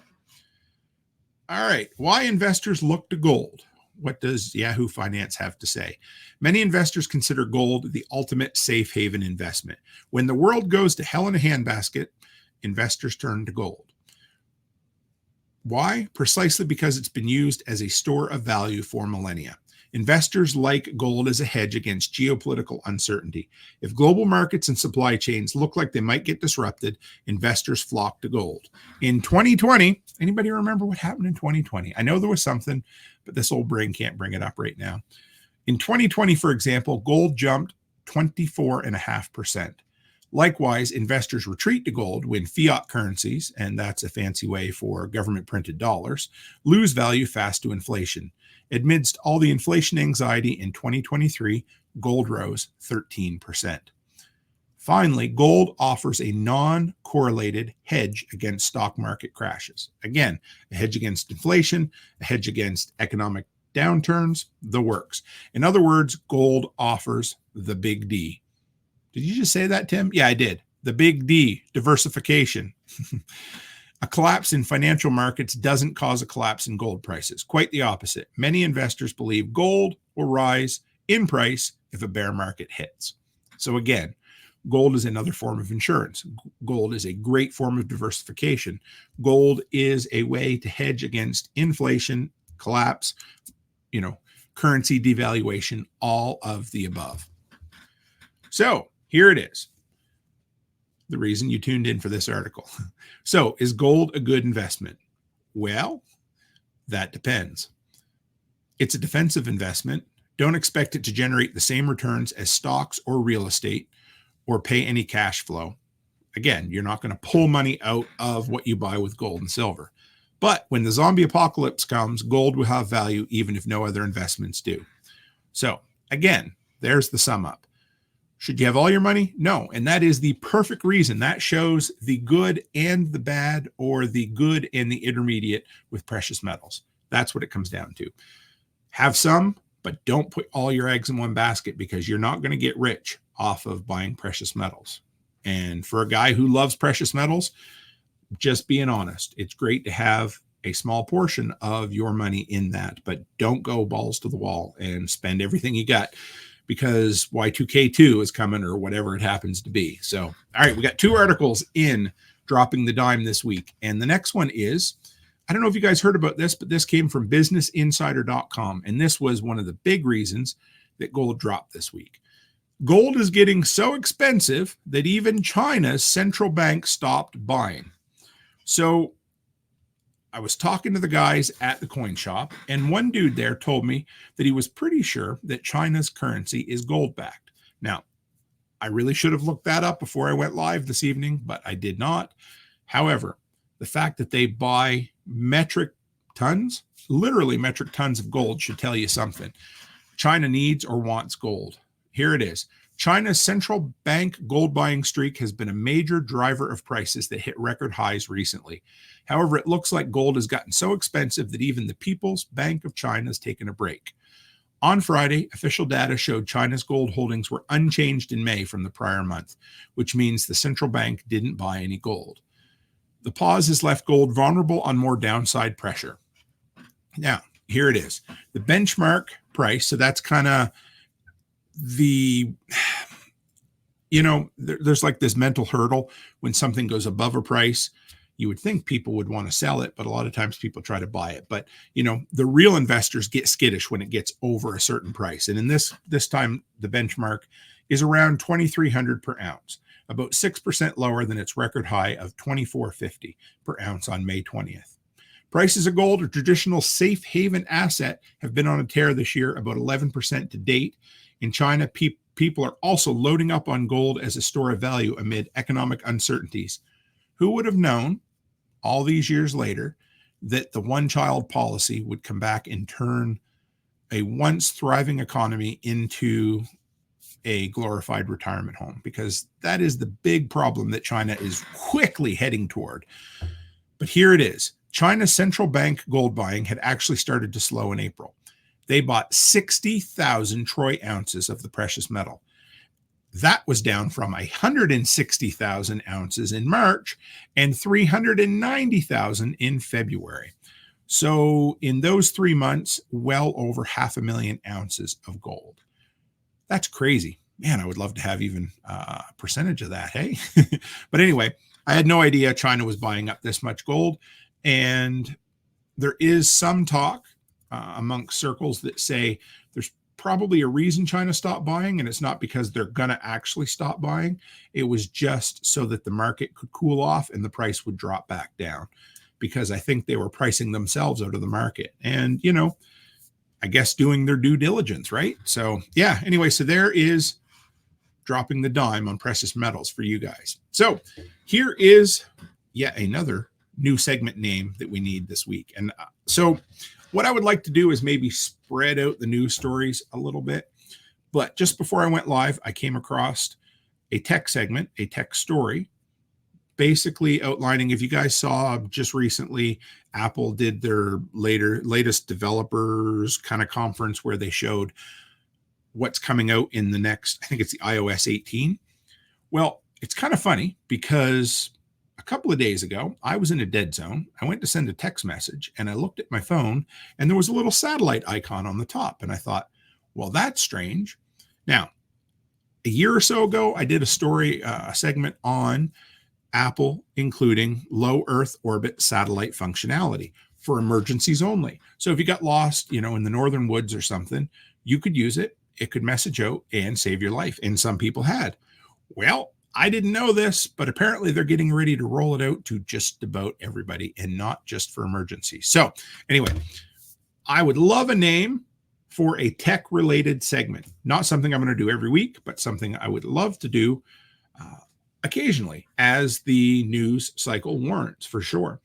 All right. Why investors look to gold? What does Yahoo Finance have to say? Many investors consider gold the ultimate safe haven investment. When the world goes to hell in a handbasket, investors turn to gold. Why? Precisely because it's been used as a store of value for millennia. Investors like gold as a hedge against geopolitical uncertainty. If global markets and supply chains look like they might get disrupted, investors flock to gold. In 2020, anybody remember what happened in 2020? I know there was something, but this old brain can't bring it up right now. In 2020, for example, gold jumped 24.5%. Likewise, investors retreat to gold when fiat currencies, and that's a fancy way for government printed dollars, lose value fast to inflation. Amidst all the inflation anxiety in 2023, gold rose 13%. Finally, gold offers a non-correlated hedge against stock market crashes. Again, a hedge against inflation, a hedge against economic downturns, the works. In other words, gold offers the big D. Did you just say that, Tim? Yeah, I did. The big D, diversification. A collapse in financial markets doesn't cause a collapse in gold prices. Quite the opposite. Many investors believe gold will rise in price if a bear market hits. So again, gold is another form of insurance. Gold is a great form of diversification. Gold is a way to hedge against inflation, collapse, currency devaluation, all of the above. So here it is. The reason you tuned in for this article. So, is gold a good investment? Well, that depends. It's a defensive investment. Don't expect it to generate the same returns as stocks or real estate or pay any cash flow. Again, you're not going to pull money out of what you buy with gold and silver. But when the zombie apocalypse comes, gold will have value even if no other investments do. So, again, there's the sum up. Should you have all your money? No. And that is the perfect reason. That shows the good and the bad, or the good and the intermediate with precious metals. That's what it comes down to. Have some, but don't put all your eggs in one basket, because you're not going to get rich off of buying precious metals. And for a guy who loves precious metals, just being honest, it's great to have a small portion of your money in that, but don't go balls to the wall and spend everything you got, because Y2K2 is coming, or whatever it happens to be. So, all right, we got 2 articles in Dropping the Dime this week. And the next one is, I don't know if you guys heard about this, but this came from businessinsider.com. And this was one of the big reasons that gold dropped this week. Gold is getting so expensive that even China's central bank stopped buying. So I was talking to the guys at the coin shop, and one dude there told me that he was pretty sure that China's currency is gold backed. Now, I really should have looked that up before I went live this evening, but I did not. However, the fact that they buy metric tons, literally metric tons of gold, should tell you something. China needs or wants gold. Here it is. China's central bank gold buying streak has been a major driver of prices that hit record highs recently. However, it looks like gold has gotten so expensive that even the People's Bank of China has taken a break. On Friday, official data showed China's gold holdings were unchanged in May from the prior month, which means the central bank didn't buy any gold. The pause has left gold vulnerable on more downside pressure. Now, here it is. The benchmark price, so that's kind of the, there's like this mental hurdle when something goes above a price. You would think people would want to sell it, but a lot of times people try to buy it. But, the real investors get skittish when it gets over a certain price. And in this time, the benchmark is around $2,300 per ounce, about 6% lower than its record high of $2,450 per ounce on May 20th. Prices of gold, a traditional safe haven asset, have been on a tear this year, about 11% to date. In China, people are also loading up on gold as a store of value amid economic uncertainties. Who would have known all these years later that the one-child policy would come back and turn a once thriving economy into a glorified retirement home? Because that is the big problem that China is quickly heading toward. But here it is. China's central bank gold buying had actually started to slow in April. They bought 60,000 troy ounces of the precious metal. That was down from 160,000 ounces in March and 390,000 in February. So in those 3 months, well over 500,000 ounces of gold. That's crazy. Man, I would love to have even a percentage of that, hey? But anyway, I had no idea China was buying up this much gold. And there is some talk amongst circles that say there's probably a reason China stopped buying, and it's not because they're going to actually stop buying. It was just so that the market could cool off and the price would drop back down, because I think they were pricing themselves out of the market. And, I guess doing their due diligence, right? So, yeah, anyway, so there is Dropping the Dime on precious metals for you guys. So here is yet another new segment name that we need this week. And so what I would like to do is maybe spread out the news stories a little bit. But just before I went live, I came across a tech segment, a tech story, basically outlining, if you guys saw just recently, Apple did their latest developers kind of conference where they showed what's coming out in the next, I think it's the iOS 18. Well, it's kind of funny because a couple of days ago, I was in a dead zone. I went to send a text message and I looked at my phone and there was a little satellite icon on the top. And I thought, well, that's strange. Now, a year or so ago, I did a story, a segment on Apple including low Earth orbit satellite functionality for emergencies only. So if you got lost, in the northern woods or something, you could use it. It could message out and save your life. And some people had. Well, I didn't know this, but apparently they're getting ready to roll it out to just about everybody and not just for emergencies. So anyway, I would love a name for a tech-related segment. Not something I'm going to do every week, but something I would love to do occasionally as the news cycle warrants, for sure.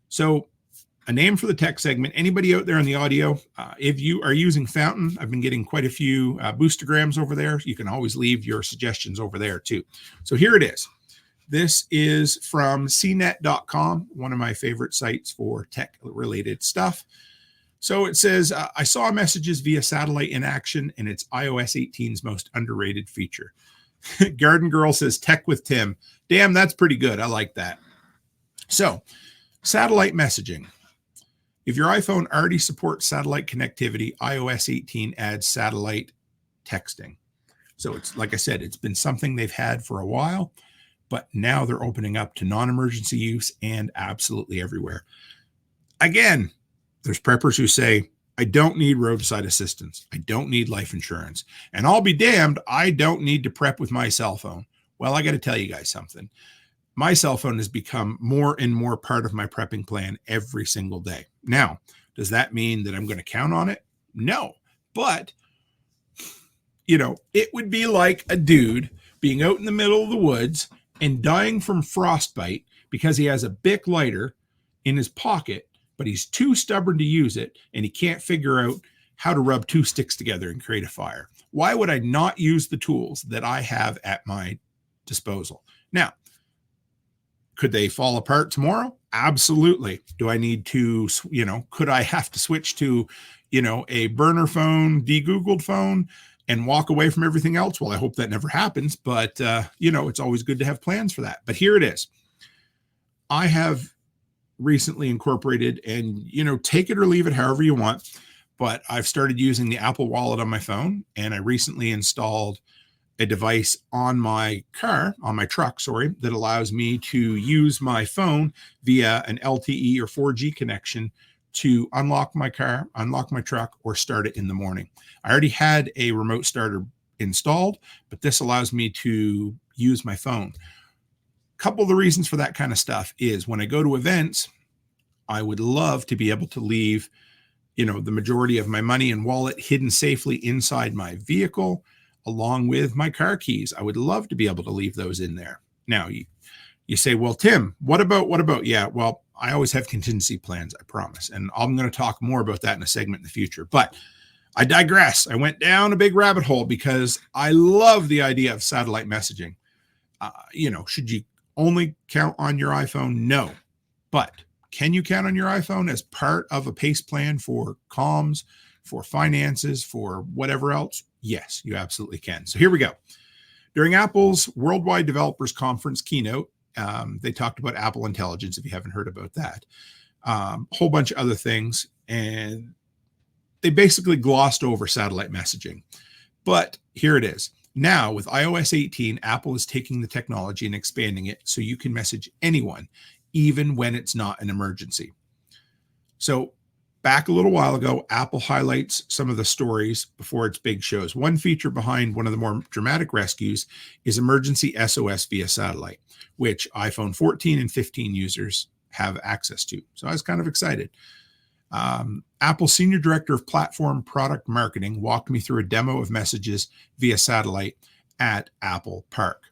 So a name for the tech segment. Anybody out there in the audio, if you are using Fountain, I've been getting quite a few boostograms over there. You can always leave your suggestions over there too. So here it is. This is from cnet.com, one of my favorite sites for tech-related stuff. So it says, I saw messages via satellite in action, and it's iOS 18's most underrated feature. Garden Girl says, Tech with Tim. Damn, that's pretty good. I like that. So, satellite messaging. If your iPhone already supports satellite connectivity, iOS 18 adds satellite texting. So it's, like I said, it's been something they've had for a while, but now they're opening up to non-emergency use and absolutely everywhere. Again, there's preppers who say, I don't need roadside assistance. I don't need life insurance. And I'll be damned, I don't need to prep with my cell phone. Well, I got to tell you guys something. My cell phone has become more and more part of my prepping plan every single day. Now, does that mean that I'm going to count on it? No. But, it would be like a dude being out in the middle of the woods and dying from frostbite because he has a Bic lighter in his pocket, but he's too stubborn to use it, and he can't figure out how to rub two sticks together and create a fire. Why would I not use the tools that I have at my disposal? Now, could they fall apart tomorrow? Absolutely. Do I need to, could I have to switch to, a burner phone, de-Googled phone, and walk away from everything else? Well, I hope that never happens, but, it's always good to have plans for that. But here it is. I have recently incorporated, and, take it or leave it however you want, but I've started using the Apple Wallet on my phone, and I recently installed a device on my truck, that allows me to use my phone via an LTE or 4G connection to unlock my car, unlock my truck, or start it in the morning. I already had a remote starter installed, but this allows me to use my phone. A couple of the reasons for that kind of stuff is when I go to events, I would love to be able to leave, the majority of my money and wallet hidden safely inside my vehicle, along with my car keys. I would love to be able to leave those in there. Now, you say, well, Tim, what about? Yeah, well, I always have contingency plans, I promise. And I'm going to talk more about that in a segment in the future. But I digress. I went down a big rabbit hole because I love the idea of satellite messaging. Should you only count on your iPhone? No. But can you count on your iPhone as part of a PACE plan for comms, for finances, for whatever else? Yes, you absolutely can. So here we go. During Apple's Worldwide Developers Conference keynote, they talked about Apple Intelligence, if you haven't heard about that. A whole bunch of other things. And they basically glossed over satellite messaging. But here it is. Now, with iOS 18, Apple is taking the technology and expanding it so you can message anyone, even when it's not an emergency. So back a little while ago, Apple highlights some of the stories before its big shows. One feature behind one of the more dramatic rescues is emergency SOS via satellite, which iPhone 14 and 15 users have access to. So I was kind of excited. Apple's Senior Director of Platform Product Marketing walked me through a demo of messages via satellite at Apple Park.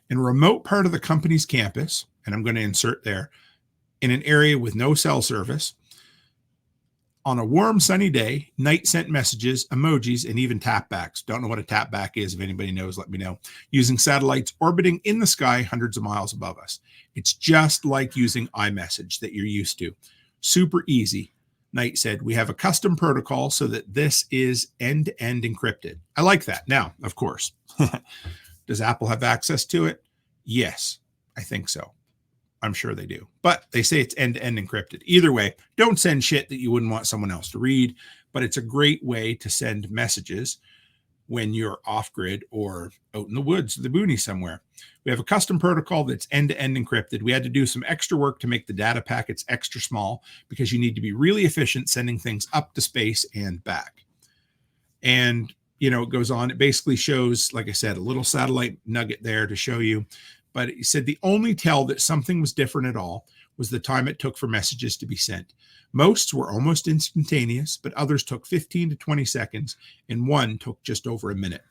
In a remote part of the company's campus, and I'm going to insert there, in an area with no cell service, on a warm, sunny day, Night sent messages, emojis, and even tapbacks. Don't know what a tapback is. If anybody knows, let me know. Using satellites orbiting in the sky hundreds of miles above us. It's just like using iMessage that you're used to. Super easy. Night said, we have a custom protocol so that this is end-to-end encrypted. I like that. Now, of course, does Apple have access to it? Yes, I think so. I'm sure they do. But they say it's end-to-end encrypted. Either way, don't send shit that you wouldn't want someone else to read. But it's a great way to send messages when you're off-grid or out in the woods, the boonies somewhere. We have a custom protocol that's end-to-end encrypted. We had to do some extra work to make the data packets extra small because you need to be really efficient sending things up to space and back. And, it goes on. It basically shows, like I said, a little satellite nugget there to show you. But he said the only tell that something was different at all was the time it took for messages to be sent. Most were almost instantaneous, but others took 15 to 20 seconds, and one took just over a minute.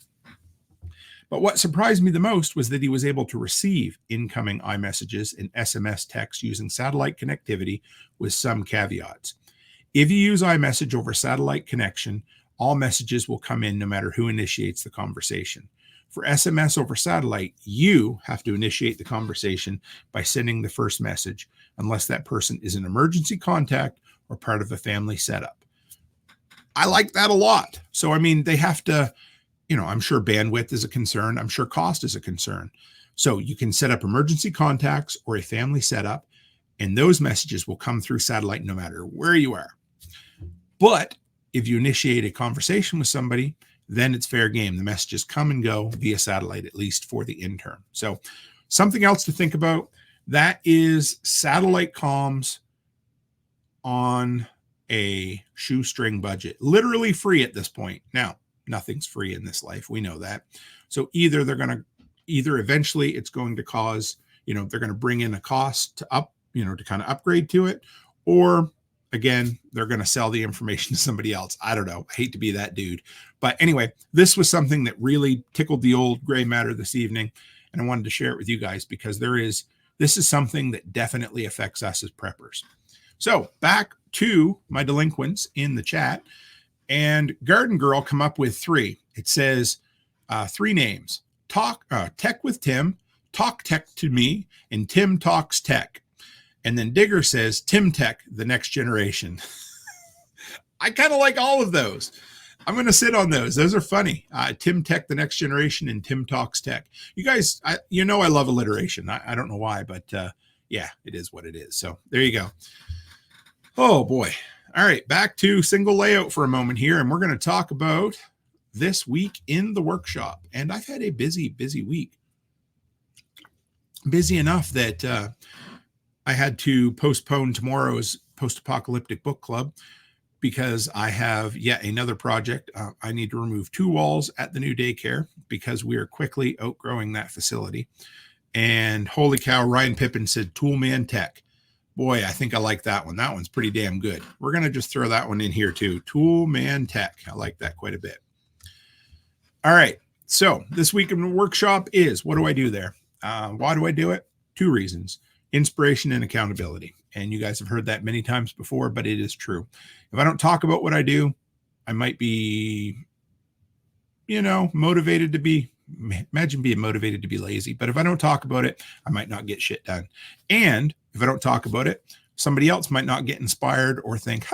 But what surprised me the most was that he was able to receive incoming iMessages and SMS text using satellite connectivity with some caveats. If you use iMessage over satellite connection, all messages will come in no matter who initiates the conversation. For SMS over satellite, you have to initiate the conversation by sending the first message, unless that person is an emergency contact or part of a family setup. I like that a lot. So, I mean, they have to, I'm sure bandwidth is a concern. I'm sure cost is a concern. So you can set up emergency contacts or a family setup, and those messages will come through satellite no matter where you are. But if you initiate a conversation with somebody, then it's fair game. The messages come and go via satellite, at least for the intern. So something else to think about, that is satellite comms on a shoestring budget, literally free at this point. Now, nothing's free in this life. We know that. So either eventually it's going to cause, they're going to bring in a cost to to kind of upgrade to it, or again, they're going to sell the information to somebody else. I don't know. I hate to be that dude. But anyway, this was something that really tickled the old gray matter this evening. And I wanted to share it with you guys because this is something that definitely affects us as preppers. So back to my delinquents in the chat, and Garden Girl come up with 3. It says 3 names: Tech with Tim, Talk Tech to Me, and Tim Talks Tech. And then Digger says Tim Tech, the next generation. I kind of like all of those. I'm going to sit on those. Those are funny. Tim Tech, the next generation, and Tim Talks Tech. You guys, I love alliteration. I don't know why, but yeah, it is what it is. So there you go. Oh boy. All right. Back to single layout for a moment here. And we're going to talk about this week in the workshop. And I've had a busy week. Busy enough that I had to postpone tomorrow's post-apocalyptic book club because I have yet another project. I need to remove 2 walls at the new daycare because we are quickly outgrowing that facility. And holy cow, Ryan Pippin said Toolman Tech. Boy, I think I like that one. That one's pretty damn good. We're going to just throw that one in here too. Toolman Tech. I like that quite a bit. All right. So this week in the workshop is, what do I do there? Why do I do it? 2 reasons: inspiration and accountability. And you guys have heard that many times before, but it is true. If I don't talk about what I do, I might be, motivated to be, imagine being motivated to be lazy. But if I don't talk about it, I might not get shit done. And if I don't talk about it, somebody else might not get inspired or think,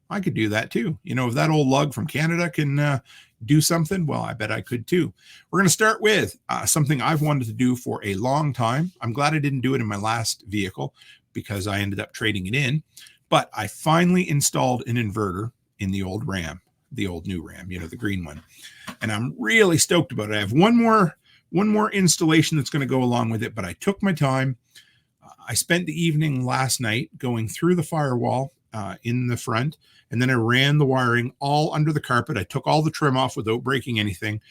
I could do that too. If that old lug from Canada can do something, well, I bet I could too. We're going to start with something I've wanted to do for a long time. I'm glad I didn't do it in my last vehicle because I ended up trading it in. But I finally installed an inverter in the old Ram, the old new Ram, the green one. And I'm really stoked about it. I have one more installation that's going to go along with it, but I took my time. I spent the evening last night going through the firewall in the front, and then I ran the wiring all under the carpet. I took all the trim off without breaking anything,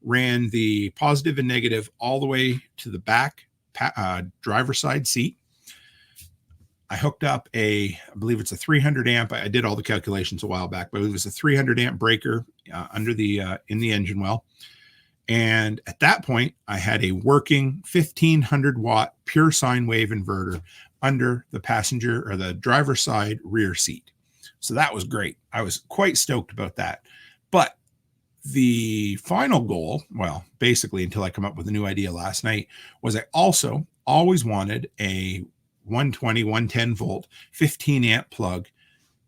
ran the positive and negative all the way to the back driver's side seat. I hooked up I believe it's a 300 amp. I did all the calculations a while back, but it was a 300 amp breaker under in the engine well. And at that point, I had a working 1500 watt pure sine wave inverter under the passenger or the driver's side rear seat. So that was great. I was quite stoked about that. But the final goal, well, basically until I come up with a new idea last night, was I also always wanted a 120, 110 volt, 15 amp plug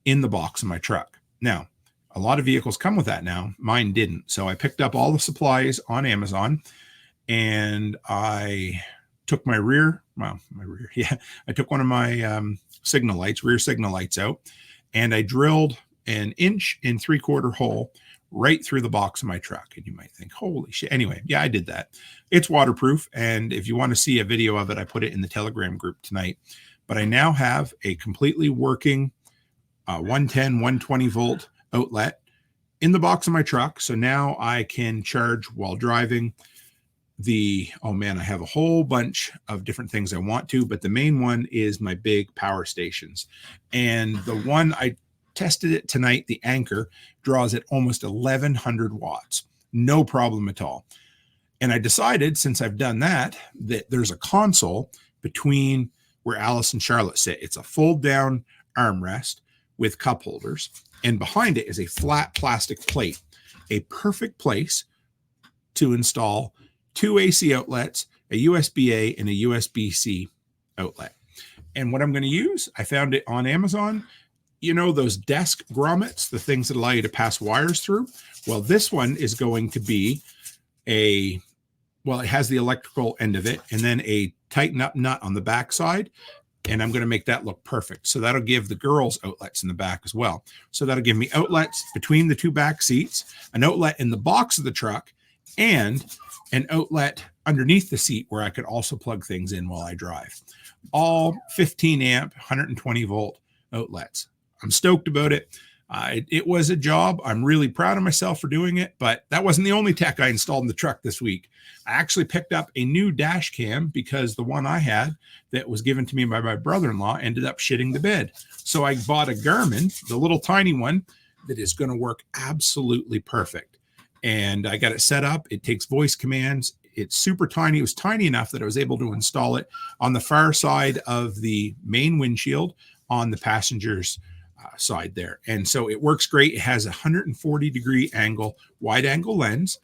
in the box of my truck. Now, a lot of vehicles come with that now. Mine didn't. So I picked up all the supplies on Amazon, and I took I took one of my rear signal lights out, and I drilled an 1 3/4 hole right through the box of my truck. And you might think, holy shit. Anyway, yeah, I did that. It's waterproof. And if you want to see a video of it, I put it in the Telegram group tonight. But I now have a completely working 110, 120 volt outlet. in the box of my truck. So now I can charge while driving. Oh man, I have a whole bunch of different things I want to, but the main one is my big power stations. And the one I tested it tonight, the Anchor, draws at almost 1100 watts. No problem at all. And I decided, since I've done that there's a console between where Alice and Charlotte sit. It's a fold down armrest with cup holders. And behind it is a flat plastic plate, a perfect place to install 2 AC outlets, a USB-A and a USB-C outlet. And what I'm going to use, I found it on Amazon. You know, those desk grommets, the things that allow you to pass wires through. Well, this one is going to be it has the electrical end of it and then a tighten up nut on the back side. And I'm going to make that look perfect. So that'll give the girls outlets in the back as well. So that'll give me outlets between the 2 back seats, an outlet in the box of the truck, and an outlet underneath the seat where I could also plug things in while I drive. All 15 amp, 120 volt outlets. I'm stoked about it. It was a job. I'm really proud of myself for doing it, but that wasn't the only tech I installed in the truck this week. I actually picked up a new dash cam because the one I had that was given to me by my brother-in-law ended up shitting the bed. So I bought a Garmin, the little tiny one that is going to work absolutely perfect. And I got it set up. It takes voice commands. It's super tiny. It was tiny enough that I was able to install it on the far side of the main windshield on the passenger's side there. And so it works great. It has a 140-degree angle, wide angle lens.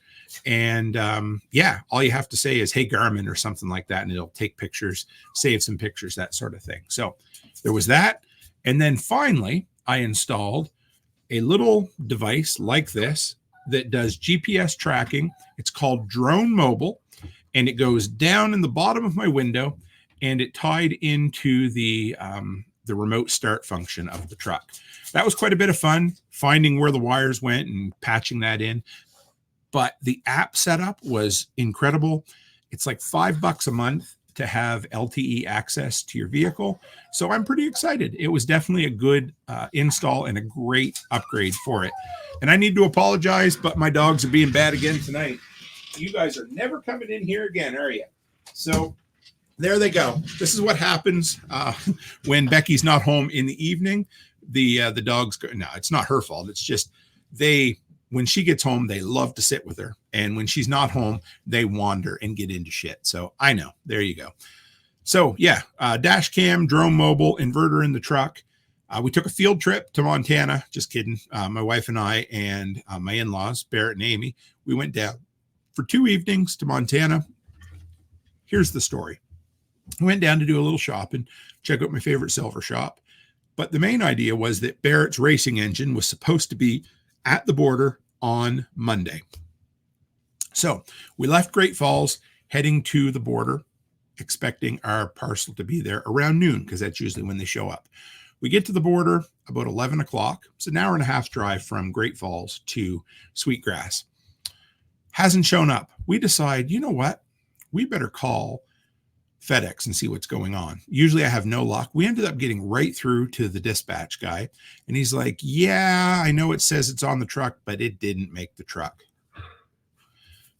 And all you have to say is, hey, Garmin, or something like that. And it'll take pictures, save some pictures, that sort of thing. So there was that. And then finally, I installed a little device like this that does GPS tracking. It's called Drone Mobile, and it goes down in the bottom of my window, and it tied into the remote start function of the truck. That was quite a bit of fun, finding where the wires went and patching that in. But the app setup was incredible. It's like $5 a month to have LTE access to your vehicle. So I'm pretty excited. It was definitely a good install and a great upgrade for it. And I need to apologize, but my dogs are being bad again tonight. You guys are never coming in here again, are you? So there they go. This is what happens when Becky's not home in the evening. The dogs go. No, it's not her fault. It's just when she gets home, they love to sit with her. And when she's not home, they wander and get into shit. So I know. There you go. So yeah, dash cam, drone mobile, inverter in the truck. We took a field trip to Montana. Just kidding. My wife and I and my in-laws, Barrett and Amy, we went down for 2 evenings to Montana. Here's the story. I went down to do a little shopping, check out my favorite silver shop. But the main idea was that Barrett's racing engine was supposed to be at the border on Monday. So we left Great Falls, heading to the border, expecting our parcel to be there around noon, because that's usually when they show up. We get to the border about 11 o'clock. It's an hour and a half drive from Great Falls to Sweetgrass. Hasn't shown up. We decide, you know what? We better call FedEx and see what's going on. Usually I have no luck. We ended up getting right through to the dispatch guy, and he's like, yeah, I know it says it's on the truck, but it didn't make the truck.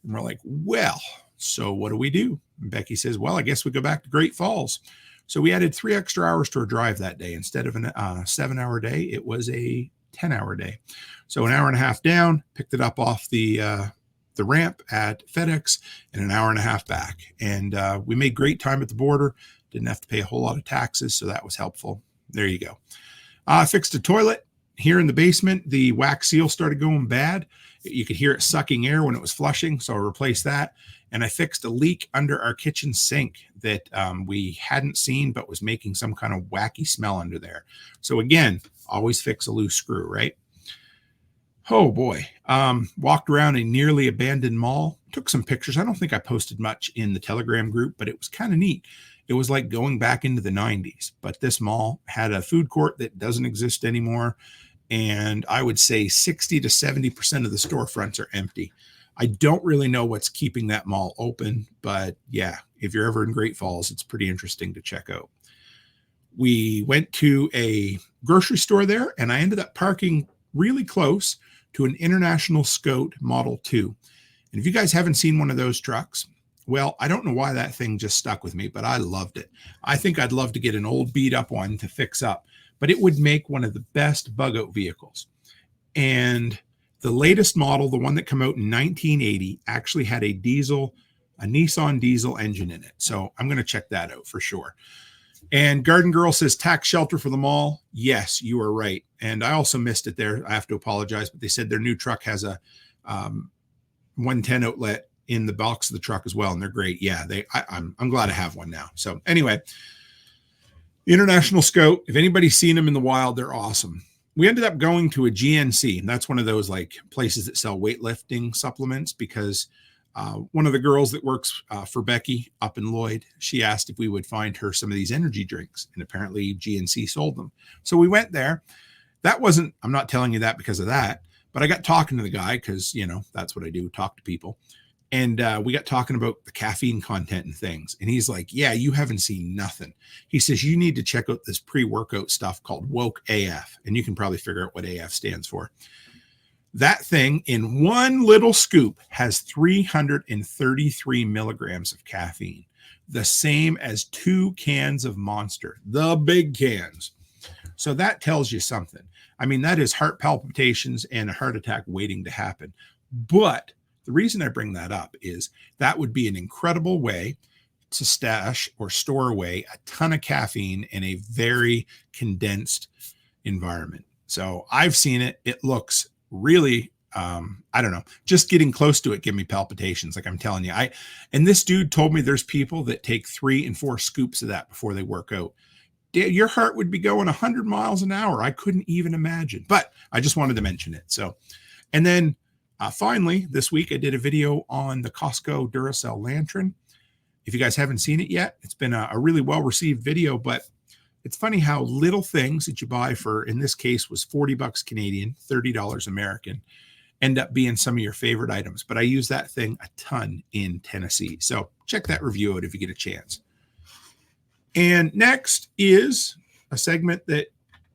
And we're like, well, so what do we do? And Becky says, well, I guess we go back to Great Falls. So we added 3 extra hours to our drive that day. Instead of a 7-hour day, it was a 10-hour day. So an hour and a half down, picked it up off the ramp at FedEx, and an hour and a half back. And we made great time at the border. Didn't have to pay a whole lot of taxes, so that was helpful. There you go. I fixed a toilet here in the basement. The wax seal started going bad. You could hear it sucking air when it was flushing, so I replaced that. And I fixed a leak under our kitchen sink that we hadn't seen, but was making some kind of wacky smell under there. So again, always fix a loose screw, right? Oh boy. Walked around a nearly abandoned mall, took some pictures. I don't think I posted much in the Telegram group, but it was kind of neat. It was like going back into the 90s, but this mall had a food court that doesn't exist anymore. And I would say 60 to 70% of the storefronts are empty. I don't really know what's keeping that mall open, but yeah, if you're ever in Great Falls, it's pretty interesting to check out. We went to a grocery store there, and I ended up parking really close to an International Scout Model 2. And if you guys haven't seen one of those trucks, well, I don't know why that thing just stuck with me, but I loved it. I think I'd love to get an old beat up one to fix up, but it would make one of the best bug out vehicles. And the latest model, the one that came out in 1980, actually had a Nissan diesel engine in it. So I'm going to check that out for sure. And Garden Girl says tax shelter for the mall. Yes, you are right. And I also missed it there. I have to apologize, but they said their new truck has a 110 outlet in the box of the truck as well, and they're great. Yeah, I'm glad to have one now. So anyway, International Scout, if anybody's seen them in the wild, they're awesome. We ended up going to a GNC, and that's one of those like places that sell weightlifting supplements, because one of the girls that works for Becky up in Lloyd, she asked if we would find her some of these energy drinks, and apparently GNC sold them. So we went there. I'm not telling you that because of that, but I got talking to the guy because, that's what I do, talk to people. And we got talking about the caffeine content and things. And he's like, yeah, you haven't seen nothing. He says, you need to check out this pre-workout stuff called Woke AF. And you can probably figure out what AF stands for. That thing in one little scoop has 333 milligrams of caffeine, the same as 2 cans of Monster, the big cans. So that tells you something. I mean, that is heart palpitations and a heart attack waiting to happen. But the reason I bring that up is that would be an incredible way to stash or store away a ton of caffeine in a very condensed environment. So I've seen it. It looks really, I don't know, just getting close to it give me palpitations. Like I'm telling you, and this dude told me there's people that take 3 and 4 scoops of that before they work out. Your heart would be going 100 miles an hour. I couldn't even imagine, but I just wanted to mention it. So, and then finally, this week I did a video on the Costco Duracell Lantern. If you guys haven't seen it yet, it's been a really well-received video, but it's funny how little things that you buy for, in this case, was $40 Canadian, $30 American, end up being some of your favorite items. But I use that thing a ton in Tennessee. So check that review out if you get a chance. And next is a segment that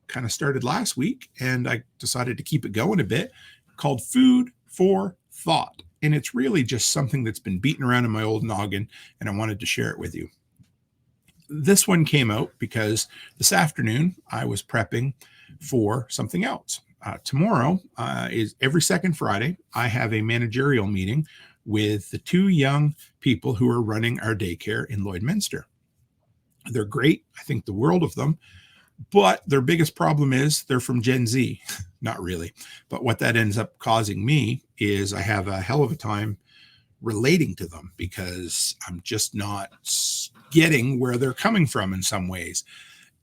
kind of started last week, and I decided to keep it going a bit, called Food for Thought. And it's really just something that's been beating around in my old noggin, and I wanted to share it with you. This one came out because this afternoon I was prepping for something else. Tomorrow is every second Friday. I have a managerial meeting with the 2 young people who are running our daycare in Lloydminster. They're great. I think the world of them. But their biggest problem is they're from Gen Z. Not really. But what that ends up causing me is I have a hell of a time relating to them because I'm just not getting where they're coming from in some ways.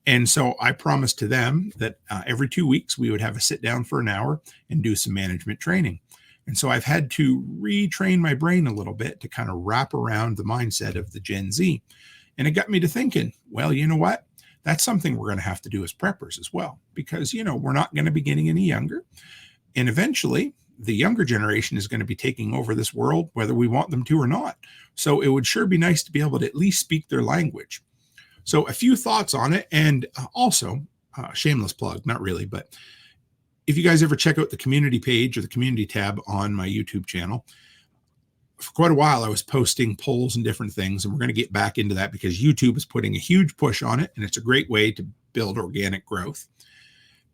And so I promised to them that every 2 weeks we would have a sit down for an hour and do some management training. And so I've had to retrain my brain a little bit to kind of wrap around the mindset of the Gen Z. And it got me to thinking, well, you know what? That's something we're going to have to do as preppers as well, because, we're not going to be getting any younger. And eventually the younger generation is going to be taking over this world, whether we want them to or not. So it would sure be nice to be able to at least speak their language. So a few thoughts on it. And also shameless plug, not really, but if you guys ever check out the community page or the community tab on my YouTube channel, for quite a while I was posting polls and different things, and we're going to get back into that because YouTube is putting a huge push on it, and it's a great way to build organic growth.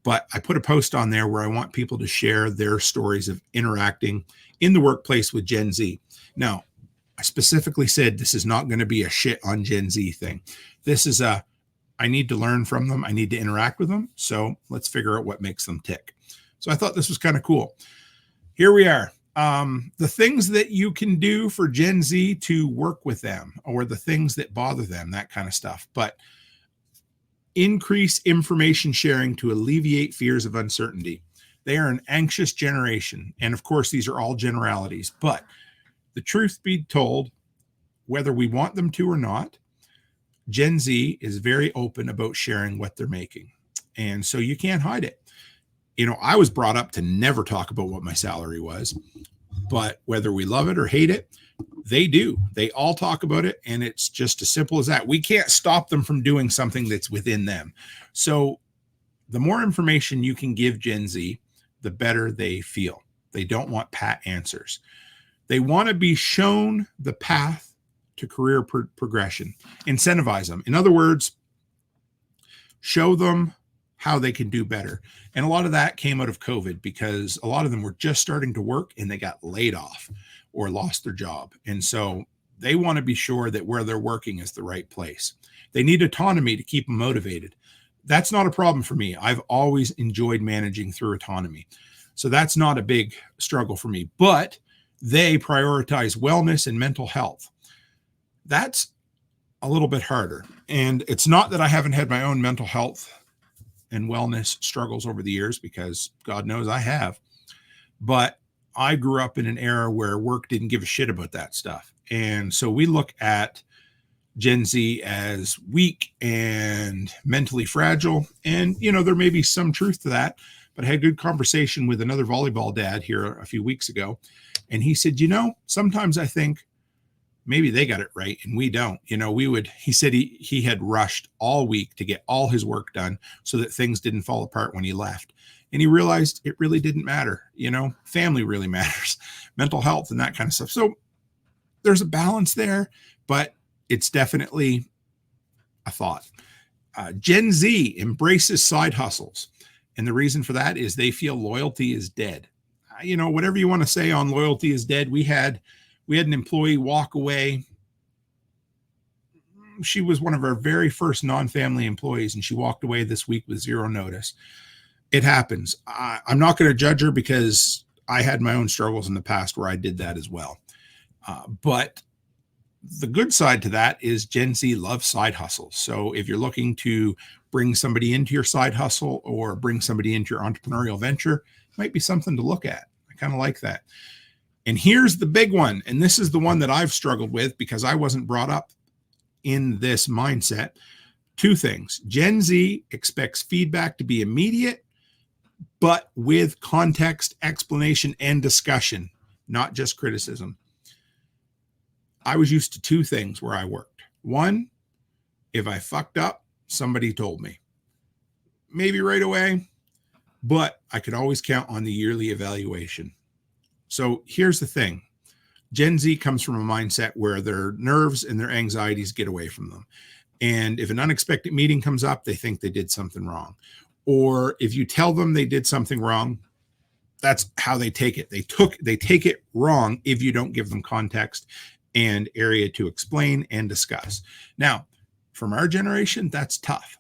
But I put a post on there where I want people to share their stories of interacting in the workplace with Gen Z. Now, I specifically said this is not going to be a shit on Gen Z thing. This is I need to learn from them. I need to interact with them. So let's figure out what makes them tick. So I thought this was kind of cool. Here we are. The things that you can do for Gen Z to work with them, or the things that bother them, that kind of stuff. But increase information sharing to alleviate fears of uncertainty. They are an anxious generation. And of course, these are all generalities. But the truth be told, whether we want them to or not, Gen Z is very open about sharing what they're making. And so you can't hide it. I was brought up to never talk about what my salary was, but whether we love it or hate it, they do. They all talk about it, and it's just as simple as that. We can't stop them from doing something that's within them. So the more information you can give Gen Z, the better they feel. They don't want pat answers. They want to be shown the path to career progression. Incentivize them. In other words, show them how they can do better. And a lot of that came out of COVID because a lot of them were just starting to work and they got laid off or lost their job. And so they want to be sure that where they're working is the right place. They need autonomy to keep them motivated. That's not a problem for me. I've always enjoyed managing through autonomy. So that's not a big struggle for me, but they prioritize wellness and mental health. That's a little bit harder. And it's not that I haven't had my own mental health and wellness struggles over the years, because God knows I have. But I grew up in an era where work didn't give a shit about that stuff. And so we look at Gen Z as weak and mentally fragile. And, you know, there may be some truth to that, but I had a good conversation with another volleyball dad here a few weeks ago. And he said, you know, sometimes I think maybe they got it right and we don't. You know, he said he had rushed all week to get all his work done so that things didn't fall apart when he left. And he realized it really didn't matter. You know, family really matters, mental health and that kind of stuff. So there's a balance there, but it's definitely a thought. Gen Z embraces side hustles. And the reason for that is they feel loyalty is dead. You know, whatever you want to say on loyalty is dead. We had an employee walk away. She was one of our very first non-family employees, and she walked away this week with zero notice. It happens. I'm not going to judge her because I had my own struggles in the past where I did that as well. But the good side to that is Gen Z loves side hustles. So if you're looking to bring somebody into your side hustle or bring somebody into your entrepreneurial venture, it might be something to look at. I kind of like that. And here's the big one. And this is the one that I've struggled with because I wasn't brought up in this mindset. Two things. Gen Z expects feedback to be immediate, but with context, explanation, and discussion, not just criticism. I was used to two things where I worked. One, if I fucked up, somebody told me. Maybe right away, but I could always count on the yearly evaluation. So here's the thing. Gen Z comes from a mindset where their nerves and their anxieties get away from them. And if an unexpected meeting comes up, they think they did something wrong. Or if you tell them they did something wrong, that's how they take it. They take it wrong if you don't give them context and area to explain and discuss. Now, from our generation, that's tough.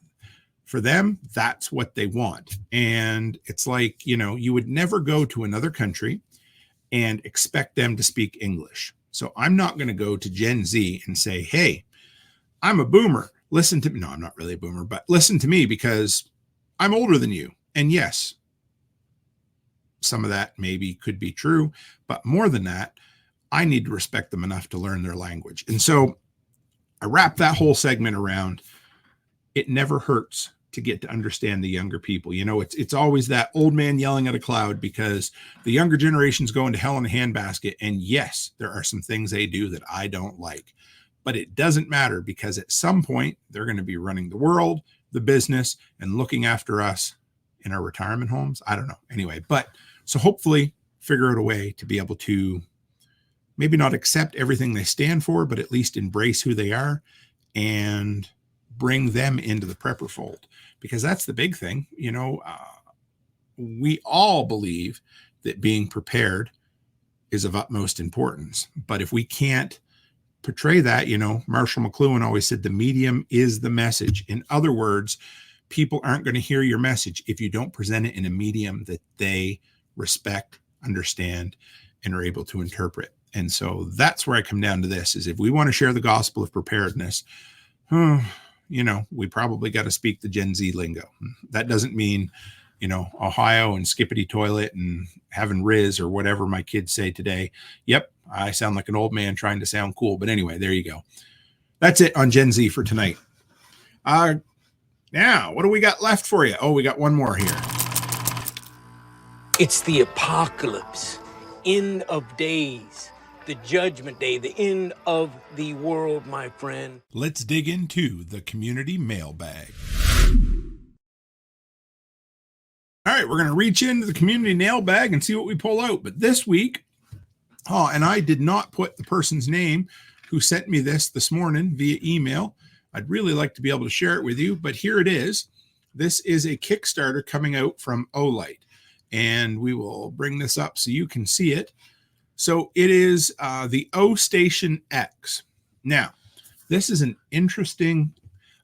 For them, that's what they want. And it's like, you know, you would never go to another country and expect them to speak English. So I'm not going to go to Gen Z and say, hey, I'm a boomer. Listen to me. No, I'm not really a boomer, but listen to me because I'm older than you. And yes, some of that maybe could be true, but more than that, I need to respect them enough to learn their language. And so I wrap that whole segment around, it never hurts to get to understand the younger people. You know, it's always that old man yelling at a cloud because the younger generation's going to hell in a handbasket. And yes, there are some things they do that I don't like, but it doesn't matter because at some point they're going to be running the world, the business, and looking after us in our retirement homes. I don't know. Anyway, but so hopefully figure out a way to be able to maybe not accept everything they stand for, but at least embrace who they are and bring them into the prepper fold, because that's the big thing. You know, we all believe that being prepared is of utmost importance, but if we can't portray that, you know, Marshall McLuhan always said the medium is the message. In other words, people aren't going to hear your message if you don't present it in a medium that they respect, understand, and are able to interpret. And so that's where I come down to this, is if we want to share the gospel of preparedness, you know, we probably got to speak the Gen Z lingo. That doesn't mean, you know, Ohio and skippity toilet and having Riz or whatever my kids say today. Yep, I sound like an old man trying to sound cool. But anyway, there you go. That's it on Gen Z for tonight. Now, what do we got left for you? Oh, we got one more here. It's the apocalypse, end of days. The judgment day, the end of the world, my friend. Let's dig into the community mailbag. All right, we're going to reach into the community nail bag and see what we pull out. But this week, and I did not put the person's name who sent me this morning via email. I'd really like to be able to share it with you, but here it is. This is a Kickstarter coming out from Olight, and we will bring this up so you can see it. So it is the O Station X. Now, this is an interesting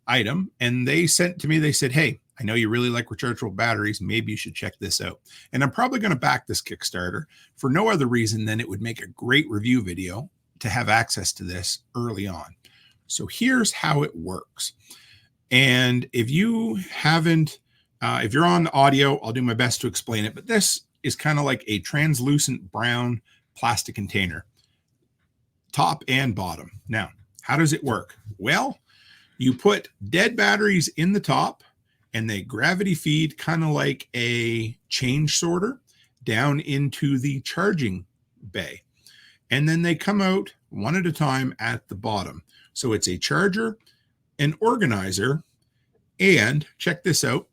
item, and they sent to me, they said, hey, I know you really like rechargeable batteries. Maybe you should check this out. And I'm probably going to back this Kickstarter for no other reason than it would make a great review video to have access to this early on. So here's how it works. And if you haven't, if you're on audio, I'll do my best to explain it. But this is kind of like a translucent brown plastic container, top and bottom. Now, how does it work? Well, you put dead batteries in the top, and they gravity feed kind of like a change sorter down into the charging bay. And then they come out one at a time at the bottom. So it's a charger, an organizer, and check this out.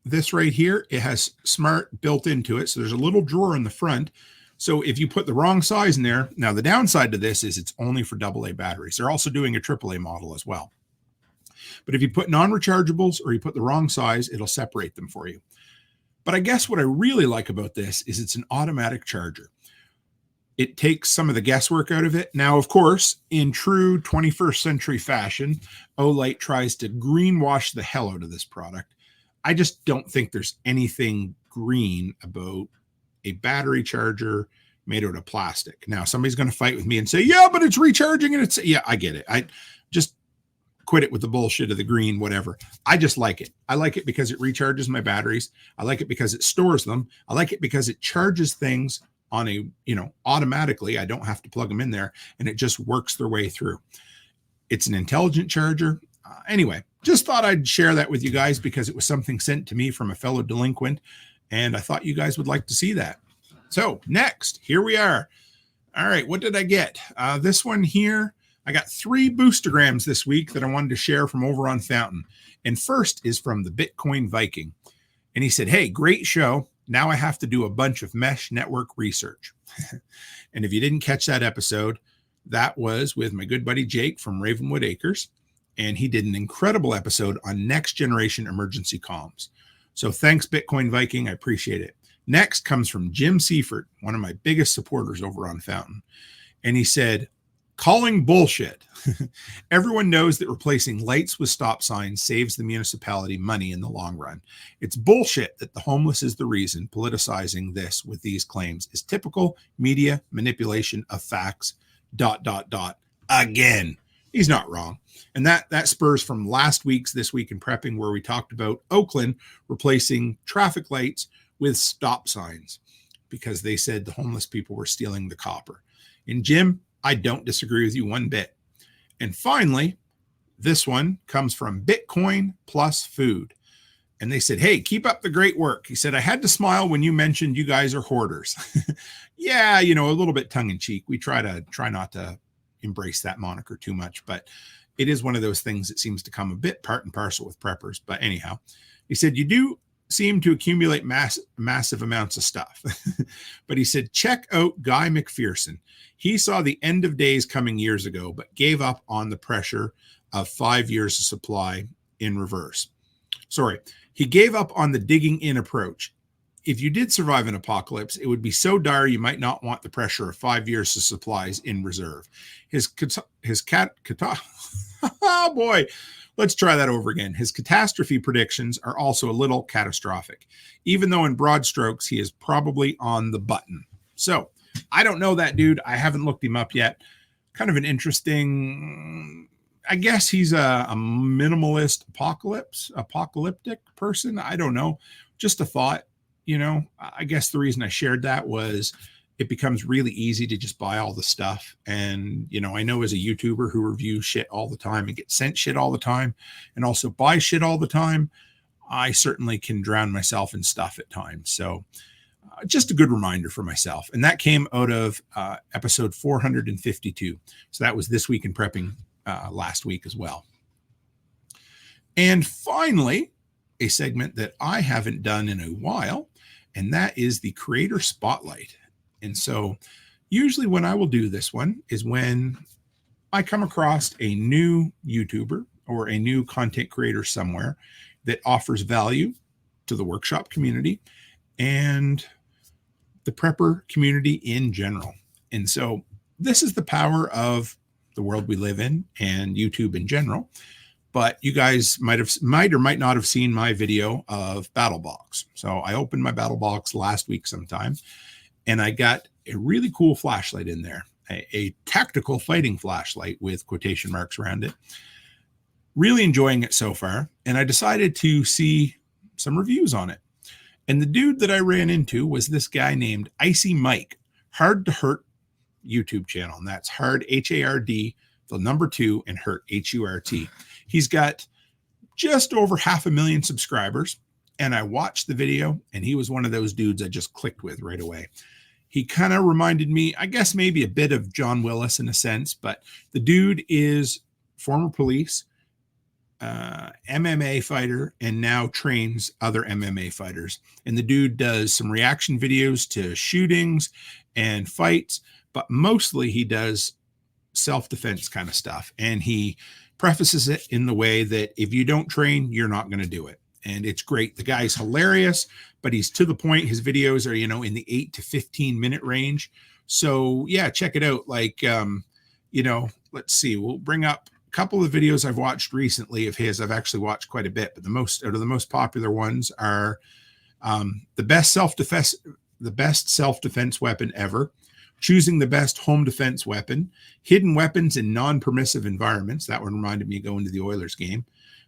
This right here, it has smart built into it. So there's a little drawer in the front. So if you put the wrong size in there, now the downside to this is it's only for AA batteries. They're also doing a AAA model as well. But if you put non-rechargeables or you put the wrong size, it'll separate them for you. But I guess what I really like about this is it's an automatic charger. It takes some of the guesswork out of it. Now, of course, in true 21st century fashion, Olight tries to greenwash the hell out of this product. I just don't think there's anything green about a battery charger made out of plastic. Now, somebody's going to fight with me and say, yeah, but it's recharging and it's, yeah, I get it. I just quit it with the bullshit of the green, whatever. I just like it. I like it because it recharges my batteries. I like it because it stores them. I like it because it charges things on a, automatically. I don't have to plug them in there, and it just works their way through. It's an intelligent charger. Anyway, just thought I'd share that with you guys because it was something sent to me from a fellow delinquent, and I thought you guys would like to see that. So next, here we are. All right, what did I get? This one here, I got 3 boostergrams this week that I wanted to share from over on Fountain. And first is from the Bitcoin Viking. And he said, hey, great show. Now I have to do a bunch of mesh network research. And if you didn't catch that episode, that was with my good buddy Jake from Ravenwood Acres. And he did an incredible episode on next generation emergency comms. So thanks, Bitcoin Viking. I appreciate it. Next comes from Jim Seifert, one of my biggest supporters over on Fountain. And he said, calling bullshit. Everyone knows that replacing lights with stop signs saves the municipality money in the long run. It's bullshit that the homeless is the reason. Politicizing this with these claims is typical media manipulation of facts, ... Again, he's not wrong. And that spurs from last week's This Week in Prepping, where we talked about Oakland replacing traffic lights with stop signs because they said the homeless people were stealing the copper. And Jim, I don't disagree with you one bit. And finally, this one comes from Bitcoin Plus Food. And they said, hey, keep up the great work. He said, I had to smile when you mentioned you guys are hoarders. Yeah, a little bit tongue in cheek. We try not to embrace that moniker too much, but it is one of those things that seems to come a bit part and parcel with preppers. But anyhow, he said, you do seem to accumulate massive amounts of stuff. But he said, check out Guy McPherson. He saw the end of days coming years ago, but gave up on the pressure of 5 years of supply in reverse. Sorry, he gave up on the digging in approach. If you did survive an apocalypse, it would be so dire you might not want the pressure of 5 years of supplies in reserve. Oh boy, let's try that over again. His catastrophe predictions are also a little catastrophic, even though in broad strokes, he is probably on the button. So I don't know that dude. I haven't looked him up yet. Kind of an interesting, I guess he's a minimalist apocalyptic person. I don't know. Just a thought, I guess the reason I shared that was it becomes really easy to just buy all the stuff. And, I know as a YouTuber who reviews shit all the time and gets sent shit all the time and also buy shit all the time, I certainly can drown myself in stuff at times. So just a good reminder for myself. And that came out of episode 452. So that was This Week in Prepping last week as well. And finally, a segment that I haven't done in a while, and that is the Creator Spotlight. And so usually when I will do this one is when I come across a new YouTuber or a new content creator somewhere that offers value to the workshop community and the prepper community in general. And so this is the power of the world we live in and YouTube in general. But you guys might or might not have seen my video of BattleBox. So I opened my BattleBox last week sometime, and I got a really cool flashlight in there, a tactical fighting flashlight with quotation marks around it. Really enjoying it so far. And I decided to see some reviews on it. And the dude that I ran into was this guy named Icy Mike, Hard to Hurt YouTube channel. And that's Hard, H-A-R-D, the number 2, and Hurt, H-U-R-T. He's got just over 500,000 subscribers. And I watched the video, and he was one of those dudes I just clicked with right away. He kind of reminded me, I guess maybe a bit of John Willis in a sense, but the dude is former police, MMA fighter, and now trains other MMA fighters. And the dude does some reaction videos to shootings and fights, but mostly he does self-defense kind of stuff. And he prefaces it in the way that if you don't train, you're not going to do it. And it's great. The guy's hilarious, but he's to the point. His videos are, in the 8 to 15 minute range. So yeah, check it out. Like, let's see, we'll bring up a couple of videos I've watched recently of his. I've actually watched quite a bit, but the most popular ones are the best self-defense weapon ever, choosing the best home defense weapon, hidden weapons in non-permissive environments. That one reminded me of going to the Oilers game.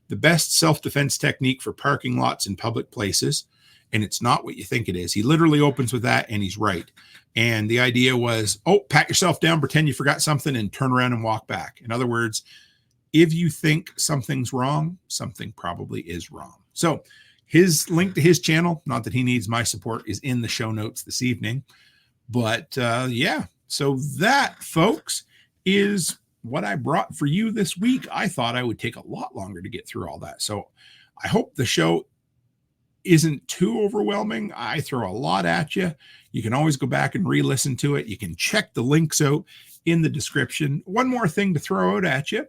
The best self-defense technique for parking lots in public places. And it's not what you think it is. He literally opens with that, and he's right. And the idea was, pat yourself down, pretend you forgot something, and turn around and walk back. In other words, if you think something's wrong, something probably is wrong. So his link to his channel, not that he needs my support, is in the show notes this evening. But yeah, so that, folks, is what I brought for you this week. I thought I would take a lot longer to get through all that. So I hope the show isn't too overwhelming. I throw a lot at you. You can always go back and re-listen to it. You can check the links out in the description. One more thing to throw out at you.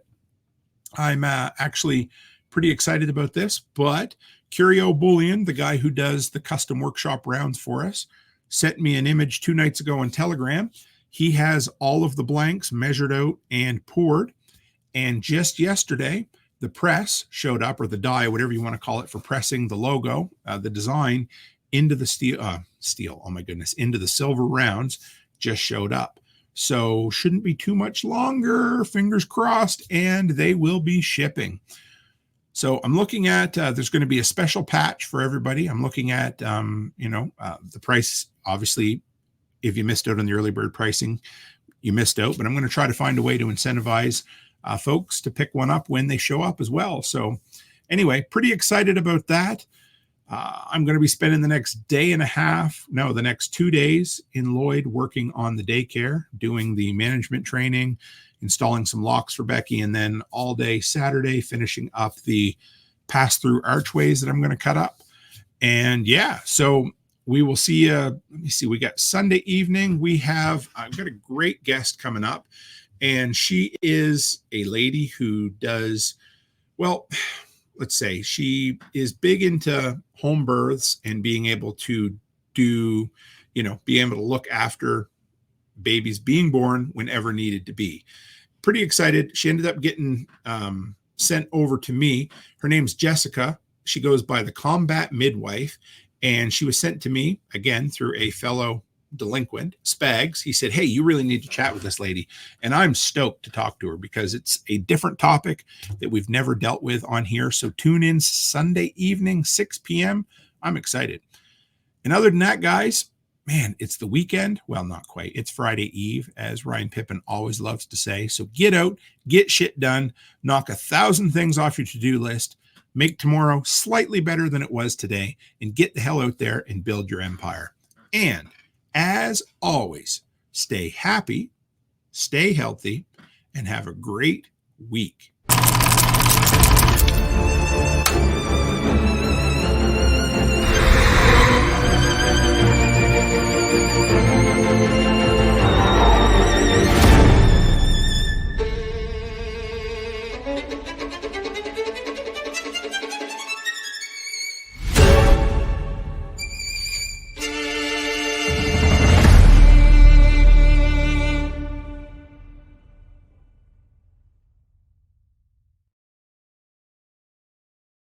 I'm actually pretty excited about this, but Curio Bullion, the guy who does the custom workshop rounds for us, sent me an image 2 nights ago on Telegram. He has all of the blanks measured out and poured. And just yesterday, the press showed up, or the die, whatever you want to call it, for pressing the logo, the design into the into the silver rounds just showed up. So shouldn't be too much longer, fingers crossed, and they will be shipping. So I'm looking at, there's going to be a special patch for everybody. I'm looking at, the price. Obviously, if you missed out on the early bird pricing, you missed out, but I'm going to try to find a way to incentivize folks to pick one up when they show up as well. So anyway, pretty excited about that. I'm going to be spending the next the next 2 days in Lloyd working on the daycare, doing the management training, installing some locks for Becky, and then all day Saturday finishing up the pass-through archways that I'm going to cut up. And yeah, so we will see. Let me see. We got Sunday evening. I've got a great guest coming up, and she is a lady who does, well, let's say she is big into home births and being able to do, be able to look after babies being born whenever needed to be. Pretty excited. She ended up getting sent over to me. Her name's Jessica. She goes by the Combat Midwife, and she was sent to me again through a fellow delinquent, Spags. He said, hey, you really need to chat with this lady. And I'm stoked to talk to her because it's a different topic that we've never dealt with on here. So tune in Sunday evening, 6 p.m. I'm excited. And other than that, guys, man, it's the weekend. Well, not quite. It's Friday Eve, as Ryan Pippin always loves to say. So get out, get shit done, knock 1,000 things off your to-do list, make tomorrow slightly better than it was today, and get the hell out there and build your empire. And as always, stay happy, stay healthy, and have a great week.